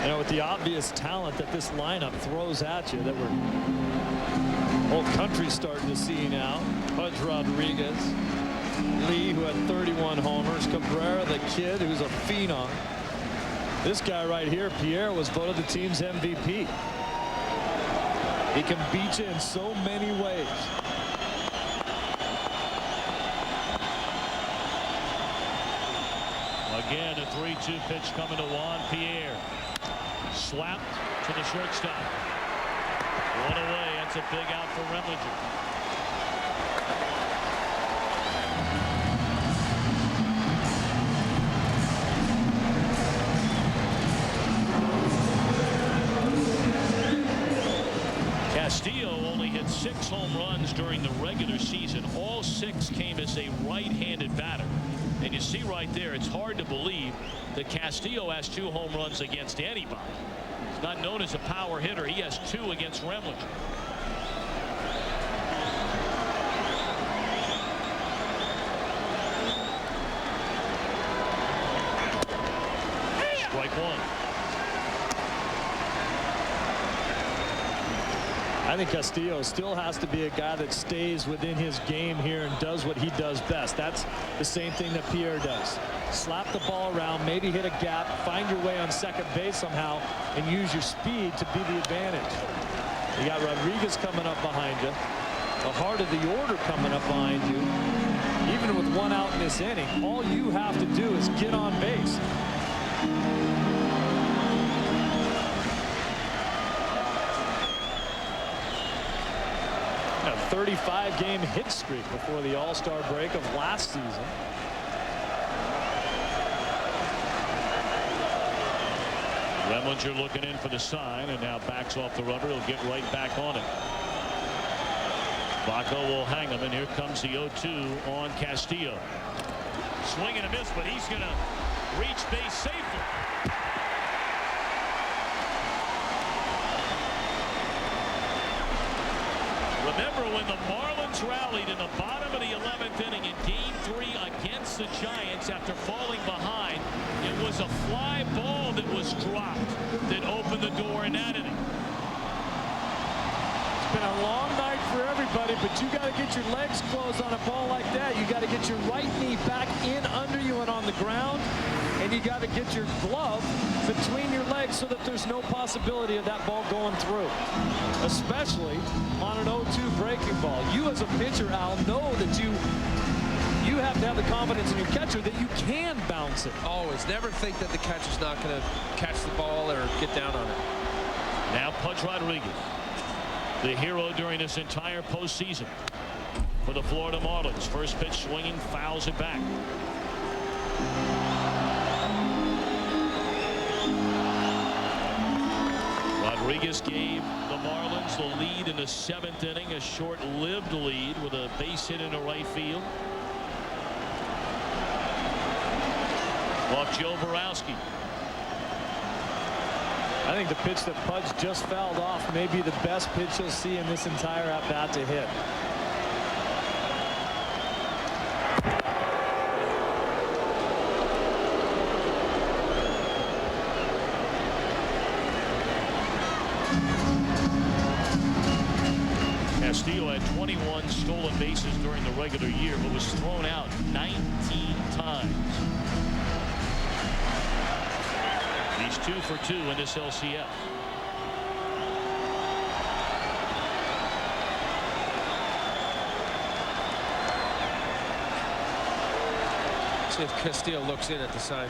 You know, with the obvious talent that this lineup throws at you, that whole country's starting to see now. Pudge Rodriguez, Lee, who had 31 homers, Cabrera, the kid, who's a phenom. This guy right here, Pierre, was voted the team's MVP. He can beat you in so many ways. Again, a 3-2 pitch coming to Juan Pierre. Slapped to the shortstop. One away. That's a big out for Remlinger. Castillo only hit 6 home runs during the regular season. All 6 came as a right-handed batter. And you see right there, it's hard to believe that Castillo has 2 home runs against anybody. He's not known as a power hitter. He has 2 against Remlinger. Strike 1. I think Castillo still has to be a guy that stays within his game here and does what he does best. That's the same thing that Pierre does. Slap the ball around, maybe hit a gap, find your way on second base somehow, and use your speed to be the advantage. You got Rodriguez coming up behind you. The heart of the order coming up behind you. Even with 1 out in this inning, all you have to do is get on base. A 35-game hit streak before the All-Star break of last season. Remlinger looking in for the sign, and now backs off the rubber. He'll get right back on it. Baco will hang him, and here comes the 0-2 on Castillo. Swing and a miss, but he's going to reach base safely. Remember when the Marlins rallied in the bottom of the 11th inning in Game 3 against the Giants after falling behind? It was a fly ball that was dropped that opened the door in that inning. It's been a long night for everybody, but you got to get your legs closed on a ball like that. You got to get your right knee back in under you and on the ground, and you got to get your glove between your legs so that there's no possibility of that ball going through, especially on an 0-2 breaking ball. You as a pitcher, Al, know that you have to have the confidence in your catcher that you can bounce it. Always. Never think that the catcher's not going to catch the ball or get down on it. Now Pudge Rodriguez, the hero during this entire postseason for the Florida Marlins. First pitch swinging, fouls it back. Rodriguez gave the Marlins the lead in the 7th inning, a short-lived lead with a base hit into right field. Off Joe Borowski. I think the pitch that Pudge just fouled off may be the best pitch you'll see in this entire at-bat to hit. Castillo had 21 stolen bases during the regular year, but was thrown out 19 times. He's 2 for 2 in this LCS. See if Castillo looks in at the sign.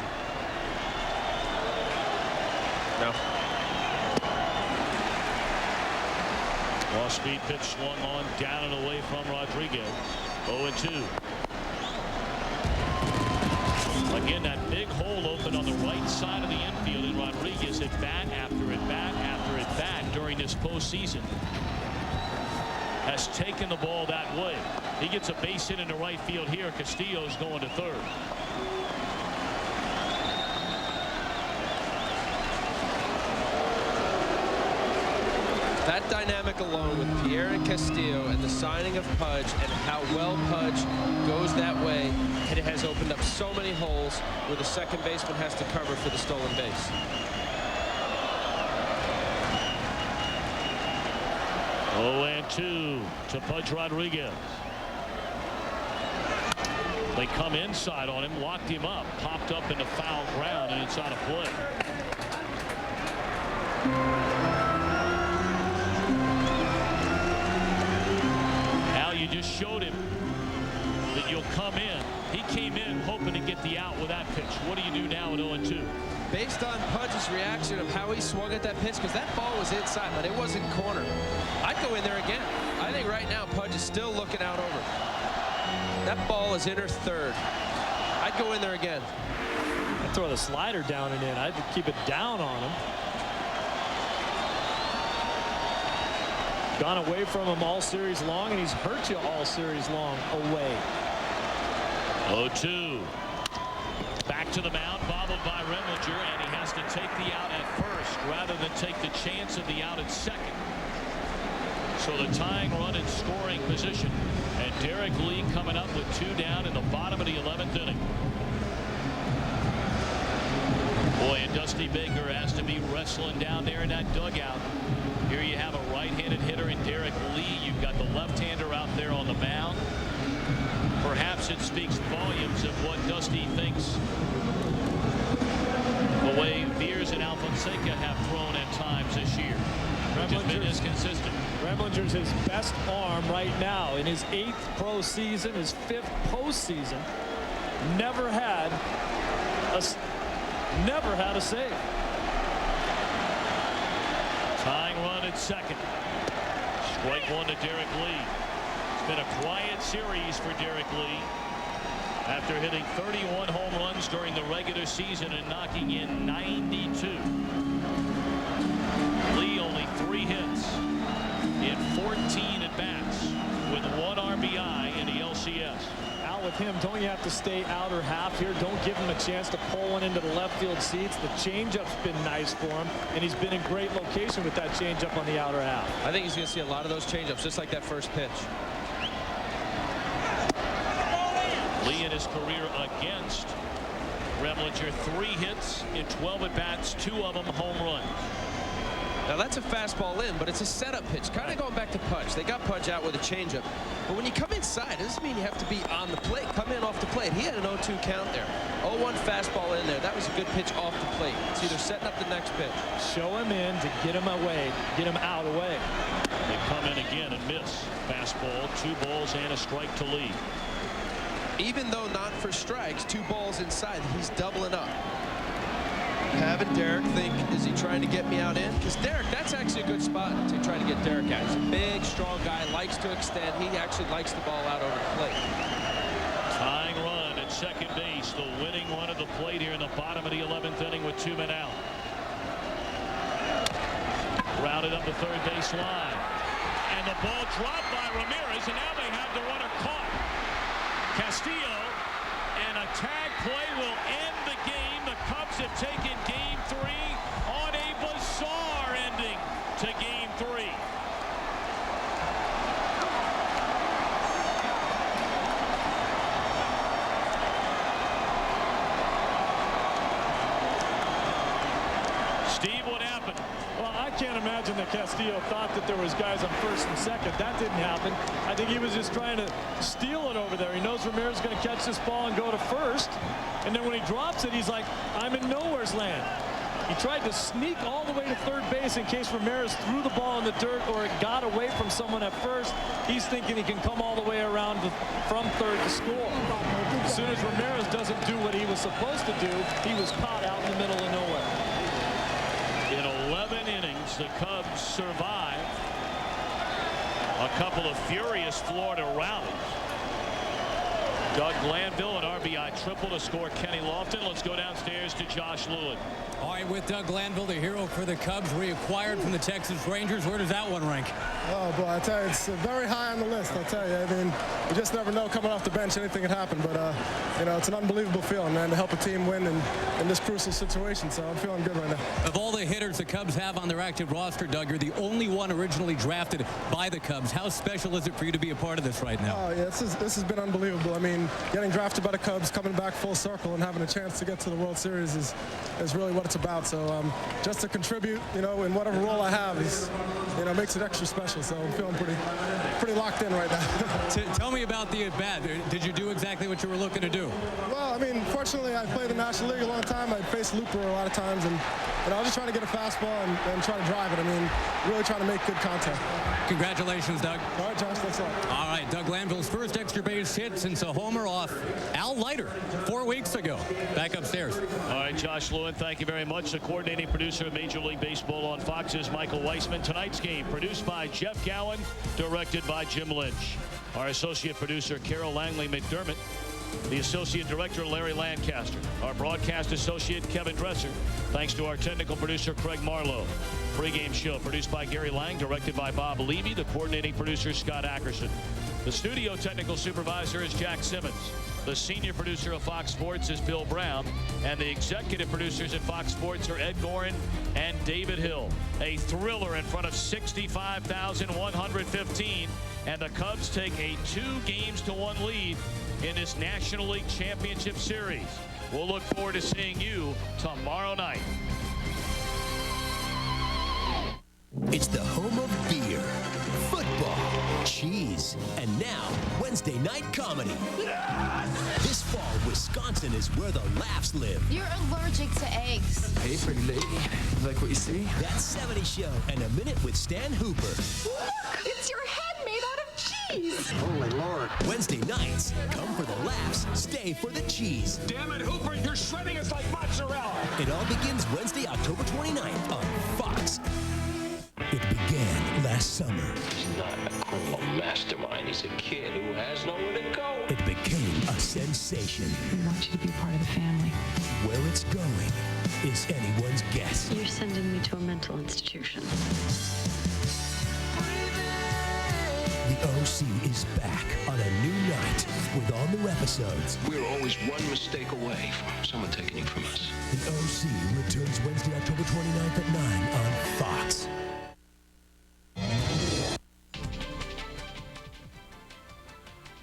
No. Off-speed pitch swung on, down and away from Rodriguez. 0-2. Again, that big hole open on the right side of the infield, and Rodriguez at bat after at bat after at bat during this postseason has taken the ball that way. He gets a base hit into right field here. Castillo's going to third. That dynamic alone with Pierre and Castillo and the signing of Pudge and how well Pudge goes that way, and it has opened up so many holes where the second baseman has to cover for the stolen base. Oh, and 2 to Pudge Rodriguez. They come inside on him, locked him up, popped up into foul ground, and it's out of play. You just showed him that you'll come in. He came in hoping to get the out with that pitch. What do you do now at 0-2? Based on Pudge's reaction of how he swung at that pitch, because that ball was inside, but it wasn't corner, I'd go in there again. I think right now Pudge is still looking out over. That ball is inner third. I'd go in there again. I'd throw the slider down and in. I'd keep it down on him. Gone away from him all series long, and he's hurt you all series long away. 0-2. Back to the mound, bobbled by Remlinger, and he has to take the out at first rather than take the chance of the out at second. So the tying run in scoring position, and Derek Lee coming up with 2 down in the bottom of the 11th inning. Boy, and Dusty Baker has to be wrestling down there in that dugout. Here you have a right-handed hitter in Derek Lee. You've got the left-hander out there on the mound. Perhaps it speaks volumes of what Dusty thinks the way Veers and Alfonseca have thrown at times this year, which has been inconsistent. Remlinger's his best arm right now in his 8th pro season, his 5th postseason. Never had a save. Tying run at second. Strike 1 to Derek Lee. It's been a quiet series for Derek Lee after hitting 31 home runs during the regular season and knocking in 92. Lee only 3 hits in 14 at bats with 1 RBI in the LCS. Out with him, don't you have to stay outer half here? Don't give him a chance to pull one into the left field seats. The changeup's been nice for him, and he's been in great location with that changeup on the outer half. I think he's going to see a lot of those changeups, just like that first pitch. Lee in his career against Remlinger, 3 hits in 12 at bats, 2 of them home runs. Now that's a fastball in, but it's a setup pitch, kind of going back to Pudge. They got Pudge out with a changeup. But when you come inside, it doesn't mean you have to be on the plate. Come in off the plate. He had an 0-2 count there. 0-1 fastball in there. That was a good pitch off the plate. It's either setting up the next pitch. Show him in to get him away, get him out away. They come in again and miss. Fastball, 2 balls and a strike to lead. Even though not for strikes, 2 balls inside, he's doubling up. Having Derek think, is he trying to get me out in? Because Derek, that's actually a good spot to try to get Derek out. He's a big, strong guy, likes to extend. He actually likes the ball out over the plate. Tying run at second base. The winning run at the plate here in the bottom of the 11th inning with 2 men out. Routed up the third base line. And the ball dropped by Ramirez, and now they have the runner caught. Castillo, and a tag play will end the game. The Cubs have taken Game 3 on a bizarre ending to Game 3. Steve, what happened? Well, I can't imagine that Castillo thought that there was guys on first and second. That didn't happen. I think he was just trying to steal it over there. He knows Ramirez is going to catch this ball and go to first. And then when he drops it, he's like, I'm in nowhere's land. He tried to sneak all the way to third base in case Ramirez threw the ball in the dirt or it got away from someone at first. He's thinking he can come all the way around from third to score. As soon as Ramirez doesn't do what he was supposed to do, he was caught out in the middle of nowhere. In 11 innings, the Cubs survive a couple of furious Florida rallies. Doug Glanville, an RBI triple to score Kenny Lofton. Let's go downstairs to Josh Lewin. All right, with Doug Glanville, the hero for the Cubs, reacquired from the Texas Rangers. Where does that one rank? Oh, boy, I tell you, it's very high on the list, I tell you. I mean, you just never know coming off the bench, anything can happen. But, you know, it's an unbelievable feeling, man, to help a team win in this crucial situation. So I'm feeling good right now. Of all the hitters the Cubs have on their active roster, Doug, you're the only one originally drafted by the Cubs. How special is it for you to be a part of this right now? Oh, yeah, this has been unbelievable. I mean, getting drafted by the Cubs, coming back full circle, and having a chance to get to the World Series is really what it's about. So just to contribute, you know, in whatever role I have is, you know, makes it extra special. So I'm feeling pretty locked in right now. Tell me about the at-bat. Did you do exactly what you were looking to do? Well, I mean, fortunately, I played the National League a long time. I faced Looper a lot of times, and I was just trying to get a fastball and try to drive it. I mean, really trying to make good contact. Congratulations, Doug. All right, Josh, thanks a lot. All right, Doug Glanville's first extra base hit since a homer off Al Leiter 4 weeks ago. Back upstairs. All right, Josh Lewin, thank you very much. The coordinating producer of Major League Baseball on Fox is Michael Weissman. Tonight's game produced by Jeff Gowen, directed by Jim Lynch. Our associate producer, Carol Langley McDermott. The associate director, Larry Lancaster. Our broadcast associate, Kevin Dresser. Thanks to our technical producer, Craig Marlowe. Pre-game show produced by Gary Lang, directed by Bob Levy. The coordinating producer, Scott Ackerson. The studio technical supervisor is Jack Simmons. The senior producer of Fox Sports is Bill Brown. And the executive producers at Fox Sports are Ed Gorin and David Hill. A thriller in front of 65,115. And the Cubs take a 2-1 lead in this National League Championship Series. We'll look forward to seeing you tomorrow night. It's the home of beer, football, cheese, and now Wednesday night comedy. This fall, Wisconsin is where the laughs live. You're allergic to eggs. Hey, pretty lady. Like what you see? That 70 Show and A Minute with Stan Hooper. Look, it's your head made out of cheese. Holy Lord. Wednesday nights, come for the laughs, stay for the cheese. Damn it, Hooper, you're shredding us like mozzarella. It all begins Wednesday, October 29th on Fox. It began last summer. He's not a criminal mastermind. He's a kid who has nowhere to go. It became a sensation. We want you to be part of the family. Where it's going is anyone's guess. You're sending me to a mental institution. The OC is back on a new night with all new episodes. We're always one mistake away from someone taking you from us. The OC returns Wednesday, October 29th at 9 on Fox.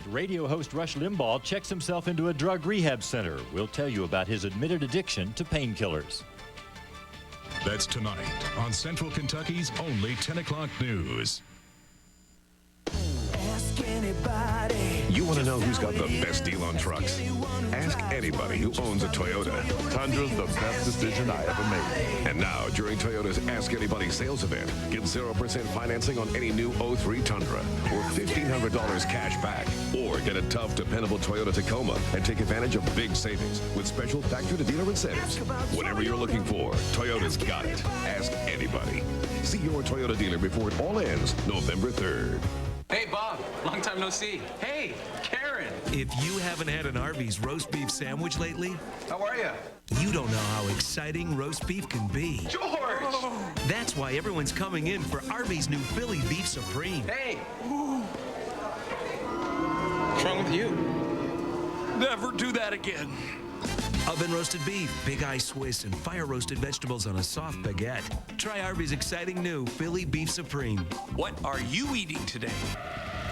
Radio host Rush Limbaugh checks himself into a drug rehab center. We'll tell you about his admitted addiction to painkillers. That's tonight on Central Kentucky's only 10 o'clock news. Ask anybody. You want to know who's got the best deal on trucks? Ask anybody who owns a Toyota. Tundra's the best decision I ever made. And now, during Toyota's Ask Anybody sales event, get 0% financing on any new 03 Tundra or $1,500 cash back. Or get a tough, dependable Toyota Tacoma and take advantage of big savings with special factory-to-dealer incentives. Whatever you're looking for, Toyota's got it. Ask anybody. See your Toyota dealer before it all ends November 3rd. Hey, Bob. Long time no see. Hey, Karen. If you haven't had an Arby's roast beef sandwich lately, How are you? you don't know how exciting roast beef can be. George! That's why everyone's coming in for Arby's new Philly Beef Supreme. Hey. What's wrong with you? Never do that again. Oven roasted beef, big eye Swiss, and fire roasted vegetables on a soft baguette. Try Arby's exciting new Philly Beef Supreme. What are you eating today?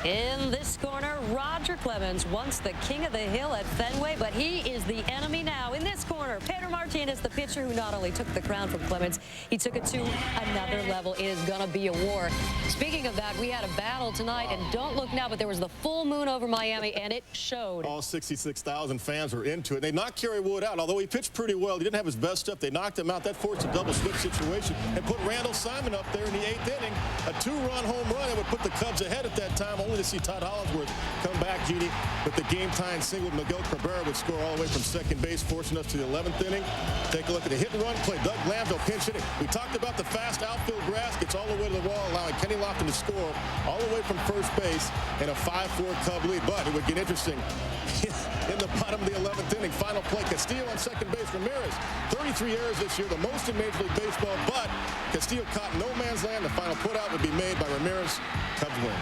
In this corner, Roger Clemens, once the king of the hill at Fenway, but he is the enemy now. In this corner, Pedro Martinez, the pitcher who not only took the crown from Clemens, he took it to another level. It is going to be a war. Speaking of that, we had a battle tonight, and don't look now, but there was the full moon over Miami, and it showed. All 66,000 fans were into it. They knocked Kerry Wood out. Although he pitched pretty well, he didn't have his best stuff. They knocked him out. That forced a double switch situation and put Randall Simon up there in the 8th inning. A 2-run home run that would put the Cubs ahead at that time, only to see Todd Hollingsworth come back, Jeannie, with the game-tying single. Miguel Cabrera would score all the way from second base, forcing us to the 11th inning. Take a look at the hit-and-run play. Doug Glanville pinch hitting. We talked about the fast outfield grass. Gets all the way to the wall, allowing Kenny Lofton to score all the way from first base in a 5-4 Cub lead. But it would get interesting in the bottom of the 11th inning. Final play, Castillo on second base. Ramirez, 33 errors this year, the most in Major League Baseball. But Castillo caught no man's land. The final put-out would be made by Ramirez. Cubs win.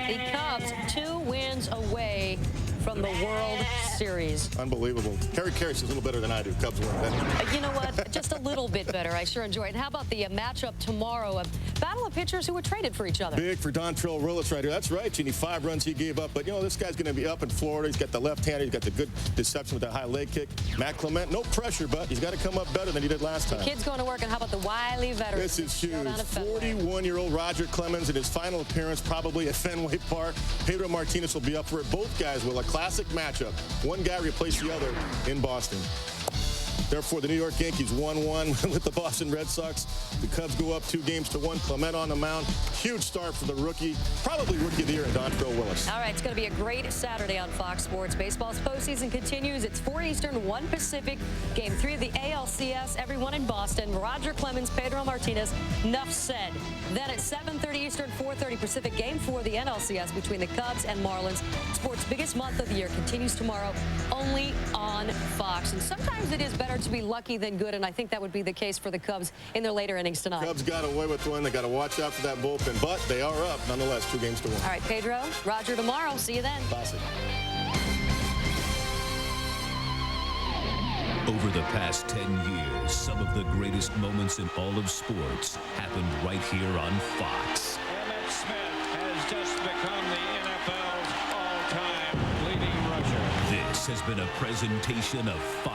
The Cubs 2 wins away from the World Series. Unbelievable. Harry Carey's a little better than I do. Cubs win. You know what? Just a little bit better. I sure enjoy it. And how about the matchup tomorrow? A battle of pitchers who were traded for each other. Big for Dontrell Willis right here. That's right, Jeannie. 5 runs he gave up. But, you know, this guy's going to be up in Florida. He's got the left-hander. He's got the good deception with that high leg kick. Matt Clement, no pressure, but he's got to come up better than he did last time. The kid's going to work. And how about the wily veteran? This is huge. 41-year-old Roger Clemens in his final appearance, probably at Fenway Park. Pedro Martinez will be up for it. Both guys will. A classic matchup. One guy replaced the other in Boston. Therefore, the New York Yankees 1-1 with the Boston Red Sox. The Cubs go up 2-1. Clement on the mound. Huge start for the rookie, probably rookie of the year, Dontrell Willis. All right, it's going to be a great Saturday on Fox Sports. Baseball's postseason continues. It's 4 Eastern, 1 Pacific. Game 3 of the ALCS. Everyone in Boston. Roger Clemens, Pedro Martinez. Enough said. Then at 7:30 Eastern, 4:30 Pacific. Game 4 of the NLCS between the Cubs and Marlins. Sports' biggest month of the year continues tomorrow, only on Fox. And sometimes it is better to be lucky than good, and I think that would be the case for the Cubs in their later innings tonight. Cubs got away with one. They got to watch out for that bullpen, but they are up nonetheless, 2-1. All right, Pedro, Roger tomorrow. See you then. Classic. Over the past 10 years, some of the greatest moments in all of sports happened right here on Fox. Emmitt Smith has just become the NFL's all-time leading rusher. This has been a presentation of Fox.